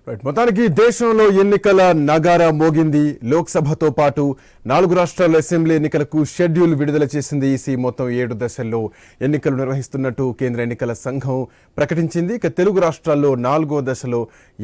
మొత్తానికి దేశంలో ఎన్నికల నగారా మోగింది. లోక్సభతో పాటు 4 రాష్ట్రాల అసెంబ్లీ ఎన్నికలకు షెడ్యూల్ విడుదల చేసింది ఈసీ. మొత్తం 7 దశల్లో ఎన్నికలు నిర్వహిస్తున్నట్టు కేంద్ర ఎన్నికల సంఘం ప్రకటించింది. ఇక తెలుగు రాష్ట్రాల్లో 4వ దశలో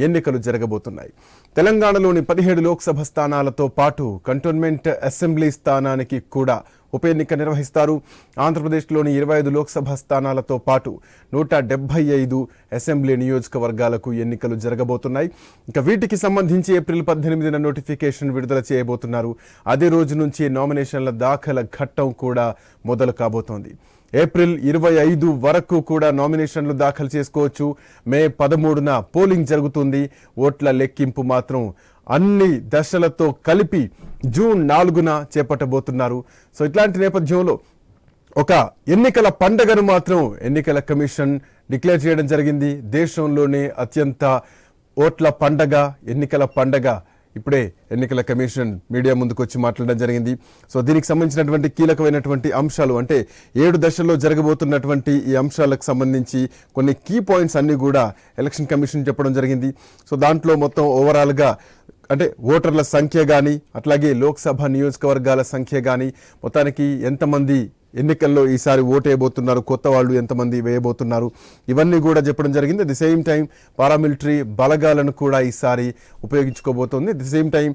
ఎన్నికలు జరగబోతున్నాయి. తెలంగాణలోని 17 లోక్సభ స్థానాలతో పాటు కంటోన్మెంట్ అసెంబ్లీ స్థానానికి కూడా ఉప ఎన్నిక నిర్వహిస్తారు. ఆంధ్రప్రదేశ్లోని 25 లోక్సభ స్థానాలతో పాటు 175 అసెంబ్లీ నియోజకవర్గాలకు ఎన్నికలు జరగబోతున్నాయి. ఇక వీటికి సంబంధించి ఏప్రిల్ 18న నోటిఫికేషన్ విడుదల చేయబోతున్నారు. అదే రోజు నుంచి నామినేషన్ల దాఖల ఘట్టం కూడా మొదలు కాబోతోంది. ఏప్రిల్ 25 వరకు కూడా నామినేషన్లు దాఖలు చేసుకోవచ్చు. మే 13న పోలింగ్ జరుగుతుంది. ఓట్ల లెక్కింపు మాత్రం అన్ని దశలతో కలిపి జూన్ 4న చేపట్టబోతున్నారు. సో ఇట్లాంటి నేపథ్యంలో ఒక ఎన్నికల పండగను మాత్రం ఎన్నికల కమిషన్ డిక్లేర్ చేయడం జరిగింది. దేశంలోనే అత్యంత ఓట్ల పండగ, ఎన్నికల పండగ ఇప్పుడే ఎన్నికల కమిషన్ మీడియా ముందుకు వచ్చి మాట్లాడడం జరిగింది. సో దీనికి సంబంధించినటువంటి కీలకమైనటువంటి అంశాలు, అంటే 7 దశల్లో జరగబోతున్నటువంటి ఈ అంశాలకు సంబంధించి కొన్ని కీ పాయింట్స్ అన్ని కూడా ఎలక్షన్ కమిషన్ చెప్పడం జరిగింది. సో దాంట్లో మొత్తం ఓవరాల్గా అంటే ఓటర్ల సంఖ్య కానీ, అట్లాగే లోక్సభ నియోజకవర్గాల సంఖ్య కానీ, మొత్తానికి ఎంతమంది ఎన్నికల్లో ఈసారి ఓటు వేయబోతున్నారు, కొత్త వాళ్ళు ఎంతమంది వేయబోతున్నారు, ఇవన్నీ కూడా చెప్పడం జరిగింది. At the same time paramilitary బలగాలను కూడా ఈసారి ఉపయోగించుకోబోతోంది. అట్ ది సేమ్ టైం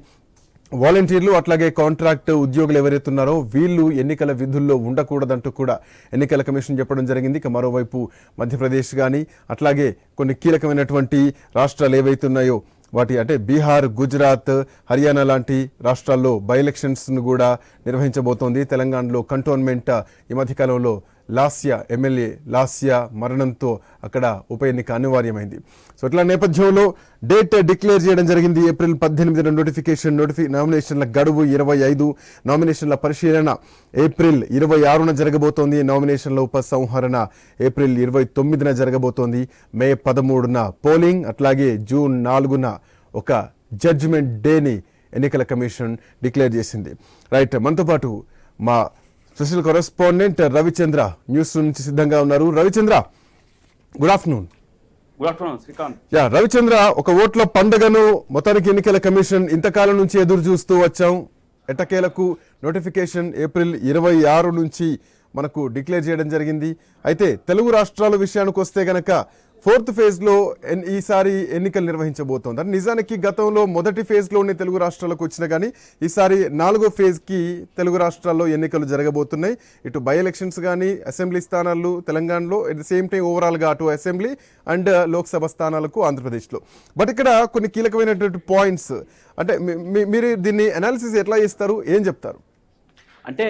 వాలంటీర్లు అట్లాగే కాంట్రాక్ట్ ఉద్యోగులు ఎవరైతే ఉన్నారో వీళ్ళు ఎన్నికల విధుల్లో ఉండకూడదంటూ కూడా ఎన్నికల కమిషన్ చెప్పడం జరిగింది. ఇక మరోవైపు మధ్యప్రదేశ్ కానీ అట్లాగే కొన్ని కీలకమైనటువంటి రాష్ట్రాలు ఏవైతే ఉన్నాయో వాటి అంటే బీహార్, గుజరాత్, హర్యానా లాంటి రాష్ట్రాల్లో బై ఎలక్షన్స్ను కూడా నిర్వహించబోతోంది. తెలంగాణలో కంటోన్మెంట్ ఈ మధ్యకాలంలో ఎమ్మెల్యే లాస్య మరణంతో అక్కడ ఉప ఎన్నిక అనివార్యమైంది. సో ఇట్లా నేపథ్యంలో డేట్ డిక్లేర్ చేయడం జరిగింది. ఏప్రిల్ 18న నోటిఫికేషన్, నామినేషన్ల గడువు 25, నామినేషన్ల పరిశీలన ఏప్రిల్ 26న జరగబోతోంది. నామినేషన్ల ఉపసంహరణ ఏప్రిల్ 29న జరగబోతోంది. మే 13న పోలింగ్, అట్లాగే జూన్ 4న ఒక జడ్జిమెంట్ డేని ఎన్నికల కమిషన్ డిక్లేర్ చేసింది. రైట్, మనతో పాటు మా స్పెషల్ కరెస్పాండెంట్ రవిచంద్ర న్యూస్ నుంచి సిద్ధంగా ఉన్నారు. Ravichandra, good afternoon. శ్రీకాంత్. రవిచంద్ర, ఒక ఓట్ల పండుగను మొత్తానికి ఎన్నికల కమిషన్ ఇంతకాలం నుంచి ఎదురు చూస్తూ వచ్చాం. ఎట్టకేలకు నోటిఫికేషన్ ఏప్రిల్ 26 నుంచి మనకు డిక్లేర్ చేయడం జరిగింది. అయితే తెలుగు రాష్ట్రాల విషయానికి వస్తే గనక 4th ఫేజ్లో ఈసారి ఎన్నికలు నిర్వహించబోతోంది. అంటే నిజానికి గతంలో మొదటి ఫేజ్లోనే తెలుగు రాష్ట్రాలకు వచ్చినా కానీ ఈసారి 4వ ఫేజ్కి తెలుగు రాష్ట్రాల్లో ఎన్నికలు జరగబోతున్నాయి. ఇటు బై ఎలక్షన్స్ కానీ, అసెంబ్లీ స్థానాలు తెలంగాణలో, ఎట్ ద సేమ్ టైం ఓవరాల్గా అటు అసెంబ్లీ అండ్ లోక్సభ స్థానాలకు ఆంధ్రప్రదేశ్లో. బట్ ఇక్కడ కొన్ని కీలకమైనటువంటి పాయింట్స్, అంటే మీరు దీన్ని అనాలిసిస్ ఎట్లా చేస్తారు, ఏం చెప్తారు? అంటే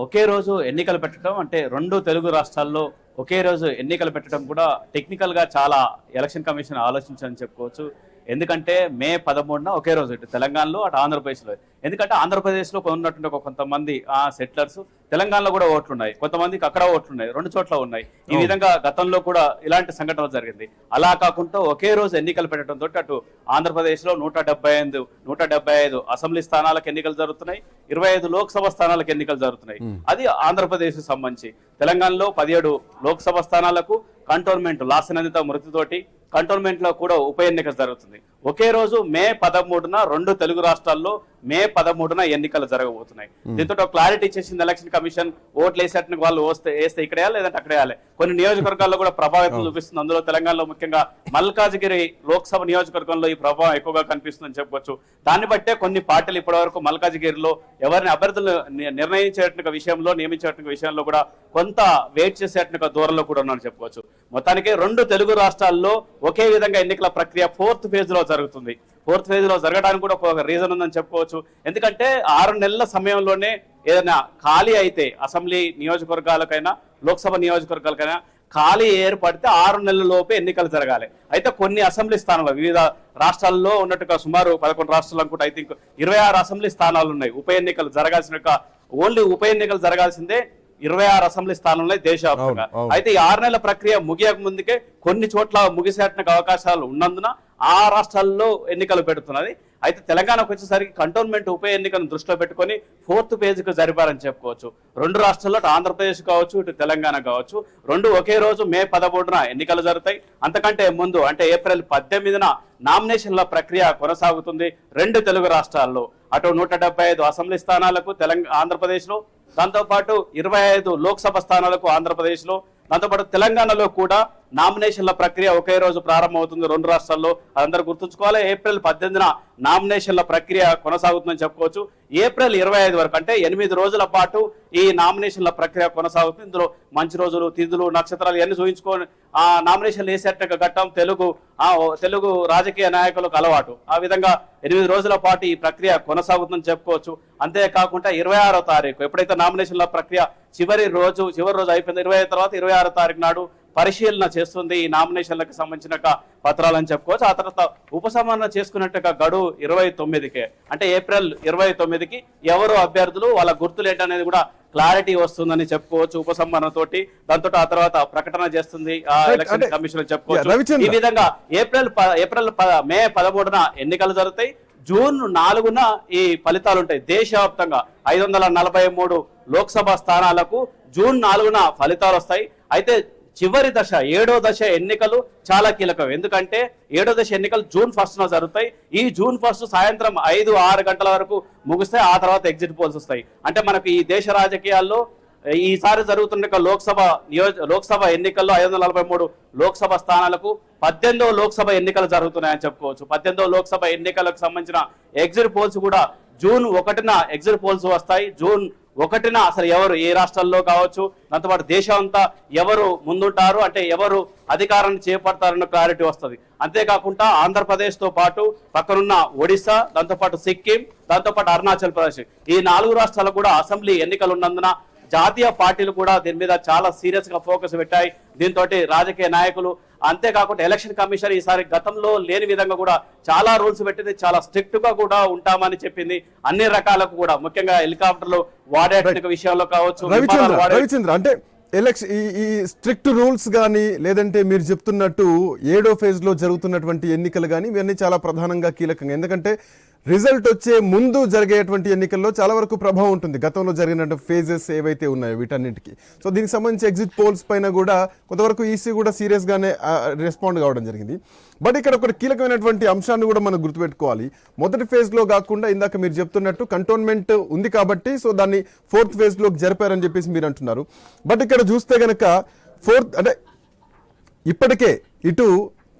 ఒకే రోజు ఎన్నికలు పెట్టడం, అంటే 2 తెలుగు రాష్ట్రాల్లో ఒకే రోజు ఎన్నికలు పెట్టడం కూడా టెక్నికల్గా చాలా ఎలక్షన్ కమిషన్ ఆలోచించని చెప్పుకోవచ్చు. ఎందుకంటే మే 13న ఒకే రోజు ఇటు తెలంగాణలో అటు ఆంధ్రప్రదేశ్లో. ఎందుకంటే ఆంధ్రప్రదేశ్లో ఉన్నటువంటి కొంతమంది సెటిలర్స్, తెలంగాణలో కూడా ఓట్లున్నాయి, కొంతమందికి అక్కడ ఓట్లున్నాయి, 2 చోట్ల ఉన్నాయి. ఈ విధంగా గతంలో కూడా ఇలాంటి సంఘటనలు జరిగింది. అలా కాకుండా ఒకే రోజు ఎన్నికలు పెట్టడంతో అటు ఆంధ్రప్రదేశ్లో 175 అసెంబ్లీ స్థానాలకు ఎన్నికలు జరుగుతున్నాయి, 25 లోక్సభ స్థానాలకు ఎన్నికలు జరుగుతున్నాయి. అది ఆంధ్రప్రదేశ్ సంబంధించి. తెలంగాణలో 17 లోక్సభ స్థానాలకు కంటోన్మెంట్ లాసనందిత మృతితోటి కంటోన్మెంట్ లో కూడా ఉప ఎన్నిక జరుగుతుంది. ఒకే రోజు మే 13న 2 తెలుగు రాష్ట్రాల్లో మే 13న ఎన్నికలు జరగబోతున్నాయి. దీంతో ఒక క్లారిటీ ఇచ్చేసింది ఎలక్షన్ కమిషన్. ఓట్లు వేసేట వాళ్ళు వేస్తే ఇక్కడ వేయాలి, లేదంటే అక్కడ వేయాలి. కొన్ని నియోజకవర్గాల్లో కూడా ప్రభావితం చూపిస్తుంది. అందులో తెలంగాణలో ముఖ్యంగా మల్కాజిగిరి లోక్సభ నియోజకవర్గంలో ఈ ప్రభావం ఎక్కువగా కనిపిస్తుందని చెప్పవచ్చు. దాన్ని బట్టే కొన్ని పార్టీలు ఇప్పటివరకు మల్కాజిగిరిలో ఎవరిని అభ్యర్థులు నిర్ణయించేట విషయంలో, నియమించేట విషయంలో కూడా కొంత వెయిట్ చేసేట దూరంలో కూడా ఉన్నారని చెప్పుకోవచ్చు. మొత్తానికి 2 తెలుగు రాష్ట్రాల్లో ఒకే విధంగా ఎన్నికల ప్రక్రియ 4th ఫేజ్ లో జరుగుతుంది. 4th ఫేజ్ లో జరగడానికి కూడా ఒక రీజన్ ఉందని చెప్పుకోవచ్చు. ఎందుకంటే 6 నెలల సమయంలోనే ఏదైనా ఖాళీ అయితే అసెంబ్లీ నియోజకవర్గాలకైనా లోక్సభ నియోజకవర్గాలకైనా ఖాళీ ఏర్పడితే 6 నెలల లోపే ఎన్నికలు జరగాలి. అయితే కొన్ని అసెంబ్లీ స్థానాలు వివిధ రాష్ట్రాల్లో ఉన్నట్టుగా సుమారు 11 రాష్ట్రాలు అనుకుంటే ఐ థింక్ 26 అసెంబ్లీ స్థానాలు ఉన్నాయి. ఉప ఎన్నికలు జరగాల్సిన ఓన్లీ ఉప ఎన్నికలు జరగాల్సిందే 26 అసెంబ్లీ స్థానంలో దేశవ్యాప్తంగా. అయితే ఈ 6 నెలల ప్రక్రియ ముగియక ముందుకే కొన్ని చోట్ల ముగిసేట అవకాశాలు ఉన్నందున ఆ రాష్ట్రాల్లో ఎన్నికలు పెడుతున్నది. అయితే తెలంగాణకు వచ్చేసరికి కంటోన్మెంట్ ఉప ఎన్నికను దృష్టిలో పెట్టుకొని 4th పేజ్కి జరిపారని చెప్పుకోవచ్చు. రెండు రాష్ట్రాల్లో ఆంధ్రప్రదేశ్ కావచ్చు, ఇటు తెలంగాణ కావచ్చు, రెండు ఒకే రోజు మే 13న ఎన్నికలు జరుగుతాయి. అంతకంటే ముందు అంటే ఏప్రిల్ 18న నామినేషన్ల ప్రక్రియ కొనసాగుతుంది రెండు తెలుగు రాష్ట్రాల్లో. అటు 175 అసెంబ్లీ స్థానాలకు ఆంధ్రప్రదేశ్లో, దాంతోపాటు 25 లోక్సభ స్థానాలకు ఆంధ్రప్రదేశ్లో, దాంతోపాటు తెలంగాణలో కూడా నామినేషన్ల ప్రక్రియ ఒకే రోజు ప్రారంభమవుతుంది రెండు రాష్ట్రాల్లో. అదందరూ గుర్తుంచుకోవాలి. ఏప్రిల్ 18న నామినేషన్ల ప్రక్రియ కొనసాగుతుందని చెప్పుకోవచ్చు. ఏప్రిల్ 25 వరకు అంటే 8 రోజుల పాటు ఈ నామినేషన్ల ప్రక్రియ కొనసాగుతుంది. ఇందులో మంచి రోజులు, తిథులు, నక్షత్రాలు ఇవన్నీ చూపించుకొని ఆ నామినేషన్లు వేసేట ఘట్టం తెలుగు రాజకీయ నాయకులకు అలవాటు. ఆ విధంగా 8 రోజుల పాటు ఈ ప్రక్రియ కొనసాగుతుందని చెప్పుకోవచ్చు. అంతేకాకుండా 26వ తారీఖు ఎప్పుడైతే నామినేషన్ల ప్రక్రియ చివరి రోజు అయిపోయింది, 25 తర్వాత 26వ తారీఖు నాడు పరిశీలన చేస్తుంది ఈ నామినేషన్లకు సంబంధించిన పత్రాలని చెప్పుకోవచ్చు. ఆ తర్వాత ఉపసంహరణ చేసుకున్నట్టుగా గడువు 29కే అంటే ఏప్రిల్ 29కి ఎవరు అభ్యర్థులు, వాళ్ళ గుర్తులు ఏంటనేది కూడా క్లారిటీ వస్తుందని చెప్పుకోవచ్చు ఉపసంహరణతోటి. దాంతో ఆ తర్వాత ప్రకటన చేస్తుంది ఎలక్షన్ కమిషన్ చెప్పుకోవచ్చు. ఈ విధంగా మే 13న ఎన్నికలు జరుగుతాయి. జూన్ 4న ఈ ఫలితాలు ఉంటాయి. దేశవ్యాప్తంగా 543 లోక్సభ స్థానాలకు జూన్ 4న ఫలితాలు వస్తాయి. అయితే చివరి దశ 7వ దశ ఎన్నికలు చాలా కీలకం. ఎందుకంటే 7వ దశ ఎన్నికలు జూన్ 1న జరుగుతాయి. ఈ జూన్ 1 సాయంత్రం 5-6 గంటల వరకు ముగిస్తే ఆ తర్వాత ఎగ్జిట్ పోల్స్ వస్తాయి. అంటే మనకు ఈ దేశ రాజకీయాల్లో ఈసారి జరుగుతున్న లోక్సభ ఎన్నికల్లో 543 లోక్సభ స్థానాలకు 18వ లోక్సభ ఎన్నికలు జరుగుతున్నాయని చెప్పుకోవచ్చు. 18వ లోక్సభ ఎన్నికలకు సంబంధించిన ఎగ్జిట్ పోల్స్ కూడా జూన్ 1న ఎగ్జిట్ పోల్స్ వస్తాయి. జూన్ 1న అసలు ఎవరు ఏ రాష్ట్రాల్లో కావచ్చు, దాంతోపాటు దేశం అంతా ఎవరు ముందుంటారు, అంటే ఎవరు అధికారాన్ని చేపడతారన్న క్లారిటీ వస్తుంది. అంతేకాకుండా ఆంధ్రప్రదేశ్తో పాటు పక్కనున్న ఒడిశా, దాంతోపాటు సిక్కిం, దాంతోపాటు అరుణాచల్ ప్రదేశ్, ఈ 4 రాష్ట్రాలకు కూడా అసెంబ్లీ ఎన్నికలు ఉన్నందున జాతీయ పార్టీలు కూడా దీని మీద చాలా సీరియస్ గా ఫోకస్ పెట్టాయి. దీంతో రాజకీయ నాయకులు, అంతేకాకుండా ఎలక్షన్ కమిషన్ ఈసారి గతంలో లేని విధంగా కూడా చాలా రూల్స్ పెట్టింది. చాలా స్ట్రిక్ట్ గా కూడా ఉంటామని చెప్పింది. అన్ని రకాలకు కూడా, ముఖ్యంగా హెలికాప్టర్లు వాడే విషయంలో కావచ్చు. రవిచంద్ర, అంటే ఎలక్షన్ ఈ స్ట్రిక్ట్ రూల్స్ కానీ, లేదంటే మీరు చెప్తున్నట్టు 7వ ఫేజ్ లో జరుగుతున్నటువంటి ఎన్నికలు కానీ, ఇవన్నీ చాలా ప్రధానంగా కీలకంగా. ఎందుకంటే రిజల్ట్ వచ్చే ముందు జరిగేటువంటి ఎన్నికల్లో చాలా వరకు ప్రభావం ఉంటుంది గతంలో జరిగిన ఫేజెస్ ఏవైతే ఉన్నాయో వీటన్నిటికీ. సో దీనికి సంబంధించి ఎగ్జిట్ పోల్స్ పైన కూడా కొంతవరకు ఈసీ కూడా సీరియస్ గానే రెస్పాండ్ కావడం జరిగింది. బట్ ఇక్కడ ఒక కీలకమైనటువంటి అంశాన్ని కూడా మనం గుర్తుపెట్టుకోవాలి. మొదటి ఫేజ్ లో కాకుండా ఇందాక మీరు చెప్తున్నట్టు కంటోన్మెంట్ ఉంది కాబట్టి సో దాన్ని 4th ఫేజ్ లోకి జరిపారని చెప్పేసి మీరు అంటున్నారు. బట్ ఇక్కడ చూస్తే గనక 4th అంటే ఇప్పటికే ఇటు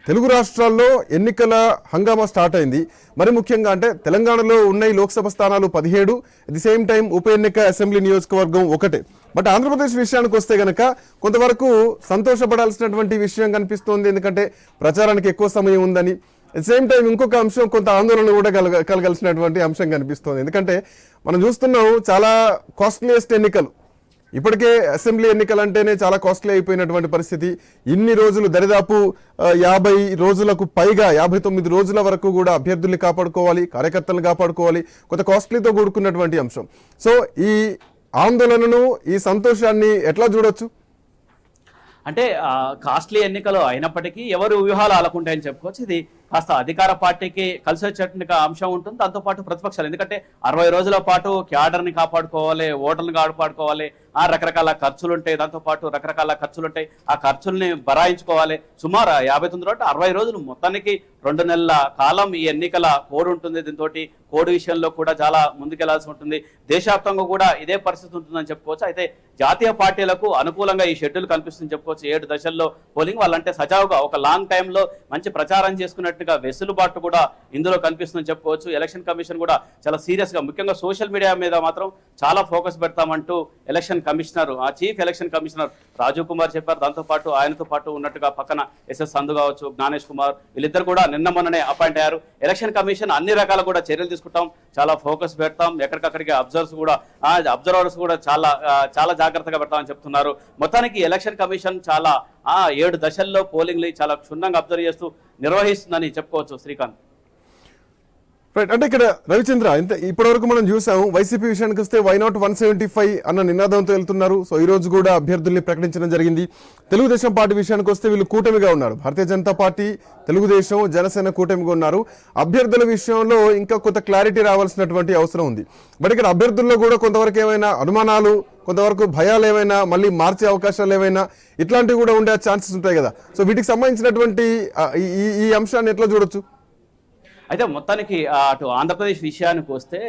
తెలుగు రాష్ట్రాల్లో ఎన్నికల హంగామా స్టార్ట్ అయింది. మరి ముఖ్యంగా అంటే తెలంగాణలో ఉన్న ఈ లోక్సభ స్థానాలు 17, అట్ ది సేమ్ టైం ఉప ఎన్నిక అసెంబ్లీ నియోజకవర్గం 1. బట్ ఆంధ్రప్రదేశ్ విషయానికి వస్తే గనక కొంతవరకు సంతోషపడాల్సినటువంటి విషయం కనిపిస్తోంది. ఎందుకంటే ప్రచారానికి ఎక్కువ సమయం ఉందని. అట్ సేమ్ టైం ఇంకొక అంశం కొంత ఆందోళన కూడా కలగాల్సినటువంటి అంశం కనిపిస్తోంది. ఎందుకంటే మనం చూస్తున్నాం చాలా కాస్ట్లీయెస్ట్ ఎన్నికలు. ఇప్పటికే అసెంబ్లీ ఎన్నికలు అంటేనే చాలా కాస్ట్లీ అయిపోయినటువంటి పరిస్థితి. ఇన్ని రోజులు దరిదాపు 50 రోజులకు పైగా 59 రోజుల వరకు కూడా అభ్యర్థుల్ని కాపాడుకోవాలి, కార్యకర్తలను కాపాడుకోవాలి, కొంత కాస్ట్లీతో కూడుకున్నటువంటి అంశం. సో ఈ ఆందోళనను, ఈ సంతోషాన్ని ఎట్లా చూడొచ్చు? అంటే కాస్ట్లీ ఎన్నికలు అయినప్పటికీ ఎవరు వ్యూహాలు ఆలకుంటాయని చెప్పుకోవచ్చు. ఇది కాస్త అధికార పార్టీకి కలిసి వచ్చేట్టుగా అంశం ఉంటుంది. దాంతోపాటు ప్రతిపక్షాలు, ఎందుకంటే 60 రోజుల పాటు క్యాడర్ని కాపాడుకోవాలి, ఓటర్ని కాపాడుకోవాలి, రకరకాల ఖర్చులు ఉంటాయి, దాంతోపాటు రకరకాల ఖర్చులు ఉంటాయి, ఆ ఖర్చుల్ని భరాయించుకోవాలి. సుమారు 59 60 రోజులు మొత్తానికి 2 నెలల కాలం ఈ ఎన్నికల కోడ్ ఉంటుంది. దీంతో కోడ్ విషయంలో కూడా చాలా ముందుకెళ్లాల్సి ఉంటుంది. దేశవ్యాప్తంగా కూడా ఇదే పరిస్థితి ఉంటుందని చెప్పుకోవచ్చు. అయితే జాతీయ పార్టీలకు అనుకూలంగా ఈ షెడ్యూల్ కనిపిస్తుందని చెప్పుకోవచ్చు. 7 దశల్లో పోలింగ్, వాళ్ళంటే సజావుగా ఒక లాంగ్ టైంలో మంచి ప్రచారం చేసుకున్నట్టుగా వెసులుబాటు కూడా ఇందులో కనిపిస్తుందని చెప్పుకోవచ్చు. ఎలక్షన్ కమిషన్ కూడా చాలా సీరియస్ గా, ముఖ్యంగా సోషల్ మీడియా మీద మాత్రం చాలా ఫోకస్ పెడతామంటూ election commissioner, chief election commissioner Rajiv Kumar చెప్పారు. దాంతోపాటు ఆయనతో పాటు ఉన్నట్టుగా పక్కన ఎస్ఎస్ సంధు కావచ్చు, జ్ఞానేష్ కుమార్, వీళ్ళిద్దరు కూడా నిన్న మొన్ననే అపాయింట్ అయ్యారు. ఎలక్షన్ కమిషన్ అన్ని రకాల కూడా చర్యలు తీసుకుంటాం, చాలా ఫోకస్ పెడతాం, ఎక్కడికక్కడికి అబ్జర్వర్స్ కూడా చాలా జాగ్రత్తగా పెడతామని చెప్తున్నారు. మొత్తానికి ఎలక్షన్ కమిషన్ చాలా 7 దశల్లో పోలింగ్ చాలా క్షుణ్ణంగా అబ్జర్వ్ చేస్తూ నిర్వహిస్తుందని చెప్పుకోవచ్చు. శ్రీకాంత్. రైట్, అంటే ఇక్కడ రవిచంద్ర ఇంత ఇప్పటివరకు మనం చూసాము వైసీపీ విషయానికి వస్తే వైనాట్ 175 అన్న నినాదంతో వెళ్తున్నారు. సో ఈ రోజు కూడా అభ్యర్థుల్ని ప్రకటించడం జరిగింది. తెలుగుదేశం పార్టీ విషయానికి వస్తే వీళ్ళు కూటమిగా ఉన్నారు. భారతీయ జనతా పార్టీ, తెలుగుదేశం, జనసేన కూటమిగా ఉన్నారు. అభ్యర్థుల విషయంలో ఇంకా కొంత క్లారిటీ రావాల్సినటువంటి అవసరం ఉంది. బట్ ఇక్కడ అభ్యర్థుల్లో కూడా కొంతవరకు ఏమైనా అనుమానాలు, కొంతవరకు భయాలు ఏమైనా, మళ్ళీ మార్చే అవకాశాలు ఏమైనా ఇట్లాంటివి కూడా ఉండే ఛాన్సెస్ ఉంటాయి కదా. సో వీటికి సంబంధించినటువంటి ఈ అంశాన్ని ఎట్లా చూడొచ్చు? అయితే మొత్తానికి అటు ఆంధ్రప్రదేశ్ విషయానికి వస్తే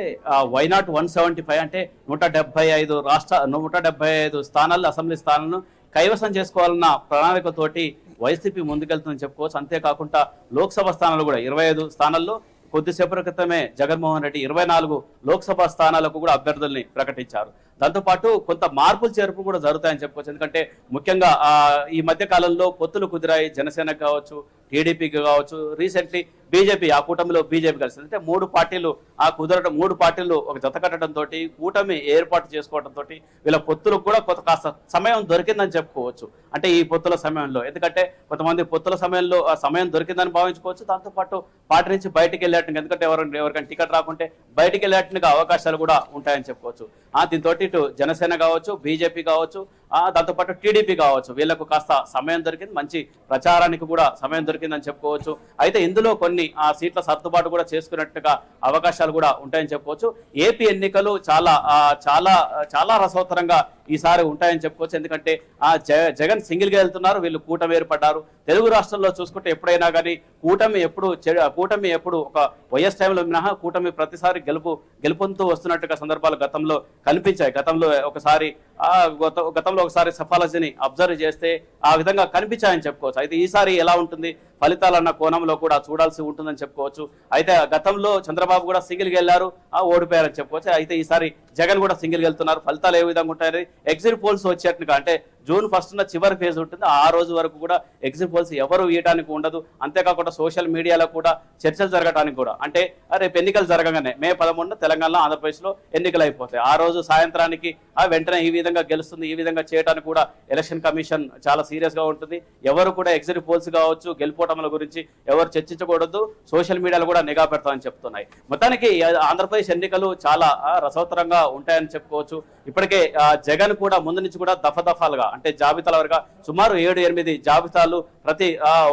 వైనాట్ 175 అంటే 175 స్థానాలు, అసెంబ్లీ స్థానాలను కైవసం చేసుకోవాలన్న ప్రణాళికతోటి వైసీపీ ముందుకెళ్తుందని చెప్పుకోవచ్చు. అంతేకాకుండా లోక్సభ స్థానాలు కూడా 25 స్థానాల్లో కొద్దిసేపటి క్రితమే జగన్మోహన్ రెడ్డి 24 లోక్సభ స్థానాలకు కూడా అభ్యర్థుల్ని ప్రకటించారు. దాంతోపాటు కొంత మార్పులు చేర్పులు కూడా జరుగుతాయని చెప్పుకోవచ్చు. ఎందుకంటే ముఖ్యంగా ఈ మధ్య కాలంలో పొత్తులు కుదిరాయి. జనసేన కావచ్చు, టీడీపీకి కావచ్చు, రీసెంట్లీ బీజేపీ, ఆ కూటమిలో బీజేపీ కలిసింది. అంటే మూడు పార్టీలు ఒక జత కట్టడంతో, కూటమి ఏర్పాటు చేసుకోవడంతో వీళ్ళ పొత్తులకు కూడా కాస్త సమయం దొరికిందని చెప్పుకోవచ్చు. అంటే ఈ పొత్తుల సమయంలో, ఎందుకంటే కొంతమంది పొత్తుల సమయంలో ఆ సమయం దొరికిందని భావించుకోవచ్చు. దాంతోపాటు పార్టీ నుంచి బయటికి వెళ్ళేట్టుగా, ఎందుకంటే ఎవరికైనా టికెట్ రాకుంటే బయటికి వెళ్ళేట్టుగా అవకాశాలు కూడా ఉంటాయని చెప్పుకోవచ్చు. దీంతో ఇటు జనసేన కావచ్చు, బీజేపీ కావచ్చు, దాంతోపాటు టీడీపీ కావచ్చు, వీళ్లకు కాస్త సమయం దొరికింది, మంచి ప్రచారానికి కూడా సమయం దొరికిందని చెప్పుకోవచ్చు. అయితే ఇందులో కొన్ని సీట్ల సర్దుబాటు కూడా చేసుకున్నట్టుగా అవకాశాలు కూడా ఉంటాయని చెప్పుకోవచ్చు. ఏపీ ఎన్నికలు చాలా చాలా చాలా రసవత్తరంగా ఈసారి ఉంటాయని చెప్పుకోవచ్చు. ఎందుకంటే జగన్ సింగిల్ గా వెళ్తున్నారు, వీళ్ళు కూటమి ఏర్పడ్డారు. తెలుగు రాష్ట్రాల్లో చూసుకుంటే ఎప్పుడైనా కానీ కూటమి ఎప్పుడు ఒక వైఎస్ టైంలో మినహా కూటమి ప్రతిసారి గెలుపొందుతూ వస్తున్నట్టుగా సందర్భాలు గతంలో కనిపించాయి. గతంలో ఒకసారి సఫాలజీని అబ్జర్వ్ చేస్తే ఆ విధంగా కనిపించాయని చెప్పుకోవచ్చు. అయితే ఈసారి ఎలా ఉంటుంది ఫలితాలన్న కోణంలో కూడా చూడాల్సి ఉంటుందని చెప్పుకోవచ్చు. అయితే గతంలో చంద్రబాబు కూడా సింగిల్గా వెళ్ళారు, ఓడిపోయారని చెప్పుకోవచ్చు. అయితే ఈసారి జగన్ కూడా సింగిల్గా వెళ్తున్నారు. ఫలితాలు ఏ విధంగా ఉంటాయని ఎగ్జిట్ పోల్స్ వచ్చేట్టుగా, అంటే జూన్ 1న చివరి ఫేజ్ ఉంటుంది, ఆ రోజు వరకు కూడా ఎగ్జిట్ పోల్స్ ఎవరు ఇవ్వడానికి ఉండదు. అంతేకాకుండా సోషల్ మీడియాలో కూడా చర్చలు జరగడానికి కూడా, అంటే రేపు ఎన్నికలు జరగగానే మే 11న తెలంగాణలో, ఆంధ్రప్రదేశ్లో ఎన్నికలు అయిపోతాయి. ఆ రోజు సాయంత్రానికి వెంటనే ఈ విధంగా గెలుస్తుంది, ఈ విధంగా చేయడానికి కూడా ఎలక్షన్ కమిషన్ చాలా సీరియస్ గా ఉంటుంది. ఎవరు కూడా ఎగ్జిట్ పోల్స్ కావచ్చు, గెలుపోవటముల గురించి ఎవరు చర్చించకూడదు, సోషల్ మీడియాలో కూడా నిఘా పెడతామని చెప్తున్నాయి. మొత్తానికి ఆంధ్రప్రదేశ్ ఎన్నికలు చాలా రసవత్తరంగా ఉంటాయని చెప్పుకోవచ్చు. ఇప్పటికే జగన్ కూడా ముందు నుంచి కూడా దఫాలుగా, అంటే జాబితాల వరకు సుమారు 7-8 జాబితాలు ప్రతి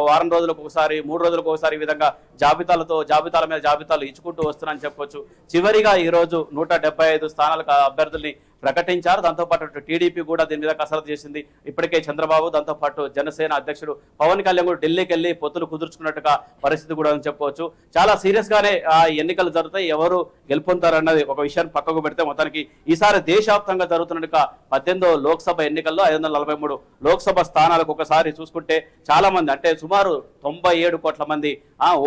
వారం రోజులకు ఒకసారి, 3 రోజులకు ఒకసారి ఈ విధంగా జాబితాల మీద జాబితాలు ఇచ్చుకుంటూ వస్తున్నారని చెప్పుకోవచ్చు. చివరిగా ఈ రోజు 175 స్థానాలకు అభ్యర్థుల్ని ప్రకటించారు. దాంతోపాటు టీడీపీ కూడా దీని మీద కసరత్తు చేసింది. ఇప్పటికే చంద్రబాబు, దాంతోపాటు జనసేన అధ్యక్షుడు పవన్ కళ్యాణ్ కూడా ఢిల్లీకి వెళ్లి పొత్తులు కుదుర్చుకున్నట్టుగా పరిస్థితి కూడా అని చెప్పుకోవచ్చు. చాలా సీరియస్ గానే ఎన్నికలు జరుగుతాయి. ఎవరు గెలుపొందుతారన్నది ఒక విషయాన్ని పక్కకు పెడితే, మొత్తానికి ఈసారి దేశవ్యాప్తంగా జరుగుతున్నట్టుగా 18వ లోక్సభ ఎన్నికల్లో 543 లోక్సభ స్థానాలకు ఒకసారి చూసుకుంటే చాలా మంది, అంటే సుమారు 97 కోట్ల మంది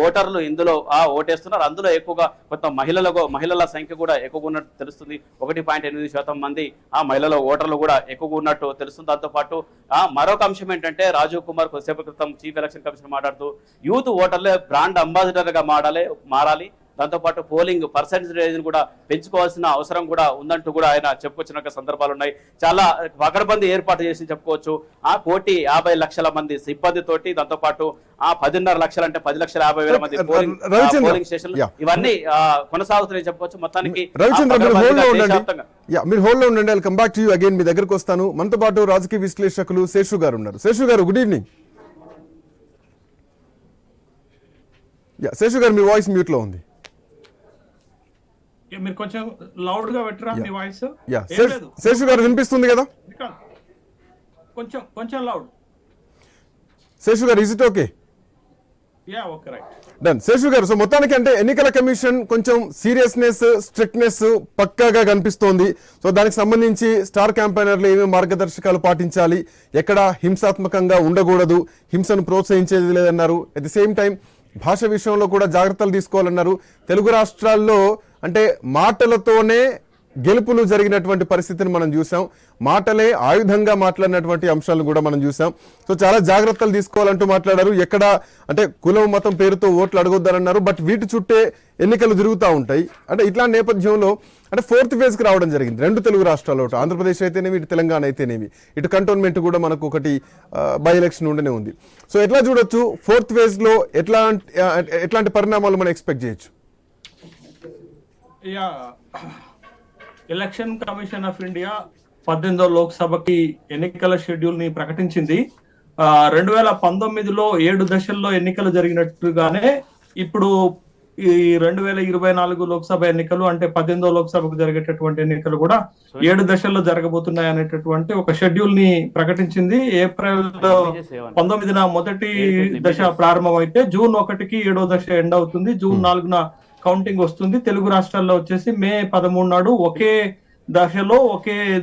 ఓటర్లు ఇందులో ఓటేస్తున్నారు. అందులో ఎక్కువగా కొంత మహిళల సంఖ్య కూడా ఎక్కువగా ఉన్నట్టు తెలుస్తుంది. 1.8% మంది మహిళల ఓటర్లు కూడా ఎక్కువగా ఉన్నట్టు తెలుస్తుంది. దాంతోపాటు మరొక అంశం ఏంటంటే, రాజీవ్ కుమార్ కొద్దిసేపు క్రితం చీఫ్ ఎలక్షన్ కమిషన్ మాట్లాడుతూ యూత్ ఓటర్లే బ్రాండ్ అంబాసిడర్ గా మారాలి, దాంతోపాటు పోలింగ్ పర్సెంటేజ్ కూడా పెంచుకోవాల్సిన అవసరం కూడా ఉందంటూ కూడా ఆయన చెప్పుకొచ్చిన సందర్భాలు ఉన్నాయి. చాలా పకడ్బందీ ఏర్పాటు చేసి చెప్పుకోవచ్చు. 1,50,00,000 మంది సిబ్బందితోటి, దాంతోపాటు 10.5 లక్షలు, అంటే 10,50,000 మంది పోలింగ్ స్టేషన్లు, ఇవన్నీ కొనసాగుతున్నాయి చెప్పుకోవచ్చు. మొత్తానికి మీరు హోల్డ్ లో ఉండండి. I'll come back to you again. మీ దగ్గరకు వస్తాను. మనతో పాటు రాజకీయ విశ్లేషకులు శేషు గారు ఉన్నారు. శేషు గారు, గుడ్ ఈవినింగ్. శేషు గారు, మీ వాయిస్ మ్యూట్ లో ఉంది. మీరు కొంచెం లౌడ్ గా పెట్టరా మీ వాయిస్? శేషు గారు, వినిపిస్తుంది కదా? కొంచెం లౌడ్. శేషు గారు, is it okay? Yeah, okay, right, done. Seshu గారు, సో మొత్తానికి అంటే ఎన్నికల కమిషన్ కొంచెం సీరియస్నెస్, స్ట్రిక్ట్నెస్ పక్కాగా కనిపిస్తోంది. సో దానికి సంబంధించి స్టార్ క్యాంపెయినర్లు ఏమేమి మార్గదర్శకాలు పాటించాలి, ఎక్కడ హింసాత్మకంగా ఉండకూడదు, హింసను ప్రోత్సహించేది లేదన్నారు. అట్ ది సేమ్ టైం భాష విషయంలో కూడా జాగ్రత్తలు తీసుకోవాలన్నారు. తెలుగు రాష్ట్రాల్లో అంటే మాటలతోనే గెలుపులు జరిగినటువంటి పరిస్థితిని మనం చూసాం. మాటలే ఆయుధంగా మాట్లాడినటువంటి అంశాలను కూడా మనం చూసాం. సో చాలా జాగ్రత్తలు తీసుకోవాలంటూ మాట్లాడారు. ఎక్కడ అంటే కులం, మతం పేరుతో ఓట్లు అడగొద్దన్నారు. బట్ వీటి చుట్టే ఎన్నికలు తిరుగుతూ ఉంటాయి. అంటే ఇట్లాంటి నేపథ్యంలో అంటే 4th ఫేజ్కి రావడం జరిగింది 2 తెలుగు రాష్ట్రాల్లో, ఆంధ్రప్రదేశ్ అయితేనేమి, ఇటు తెలంగాణ అయితేనేమి, ఇటు కంటోన్మెంట్ కూడా మనకు ఒకటి బై ఎలక్షన్ ఉండనే ఉంది. సో ఎట్లా చూడొచ్చు 4th ఫేజ్లో ఎట్లాంటి పరిణామాలు మనం ఎక్స్పెక్ట్ చేయొచ్చు? Yeah election commission of India 18వ లోక్సభకి ఎన్నికల షెడ్యూల్ ని ప్రకటించింది. 2019లో 7 దశల్లో ఎన్నికలు జరిగినట్టుగానే ఇప్పుడు ఈ 2024 లోక్సభ ఎన్నికలు అంటే 18వ లోక్సభకు జరిగేటటువంటి ఎన్నికలు కూడా 7 దశల్లో జరగబోతున్నాయి అనేటటువంటి ఒక షెడ్యూల్ ని ప్రకటించింది. ఏప్రిల్ 19న మొదటి దశ ప్రారంభమైతే జూన్ 1కి 7వ దశ ఎండ్ అవుతుంది. జూన్ 4న కౌంటింగ్ వస్తుంది. తెలుగు రాష్ట్రాల్లో వచ్చేసి మే 13 నాడు ఒకే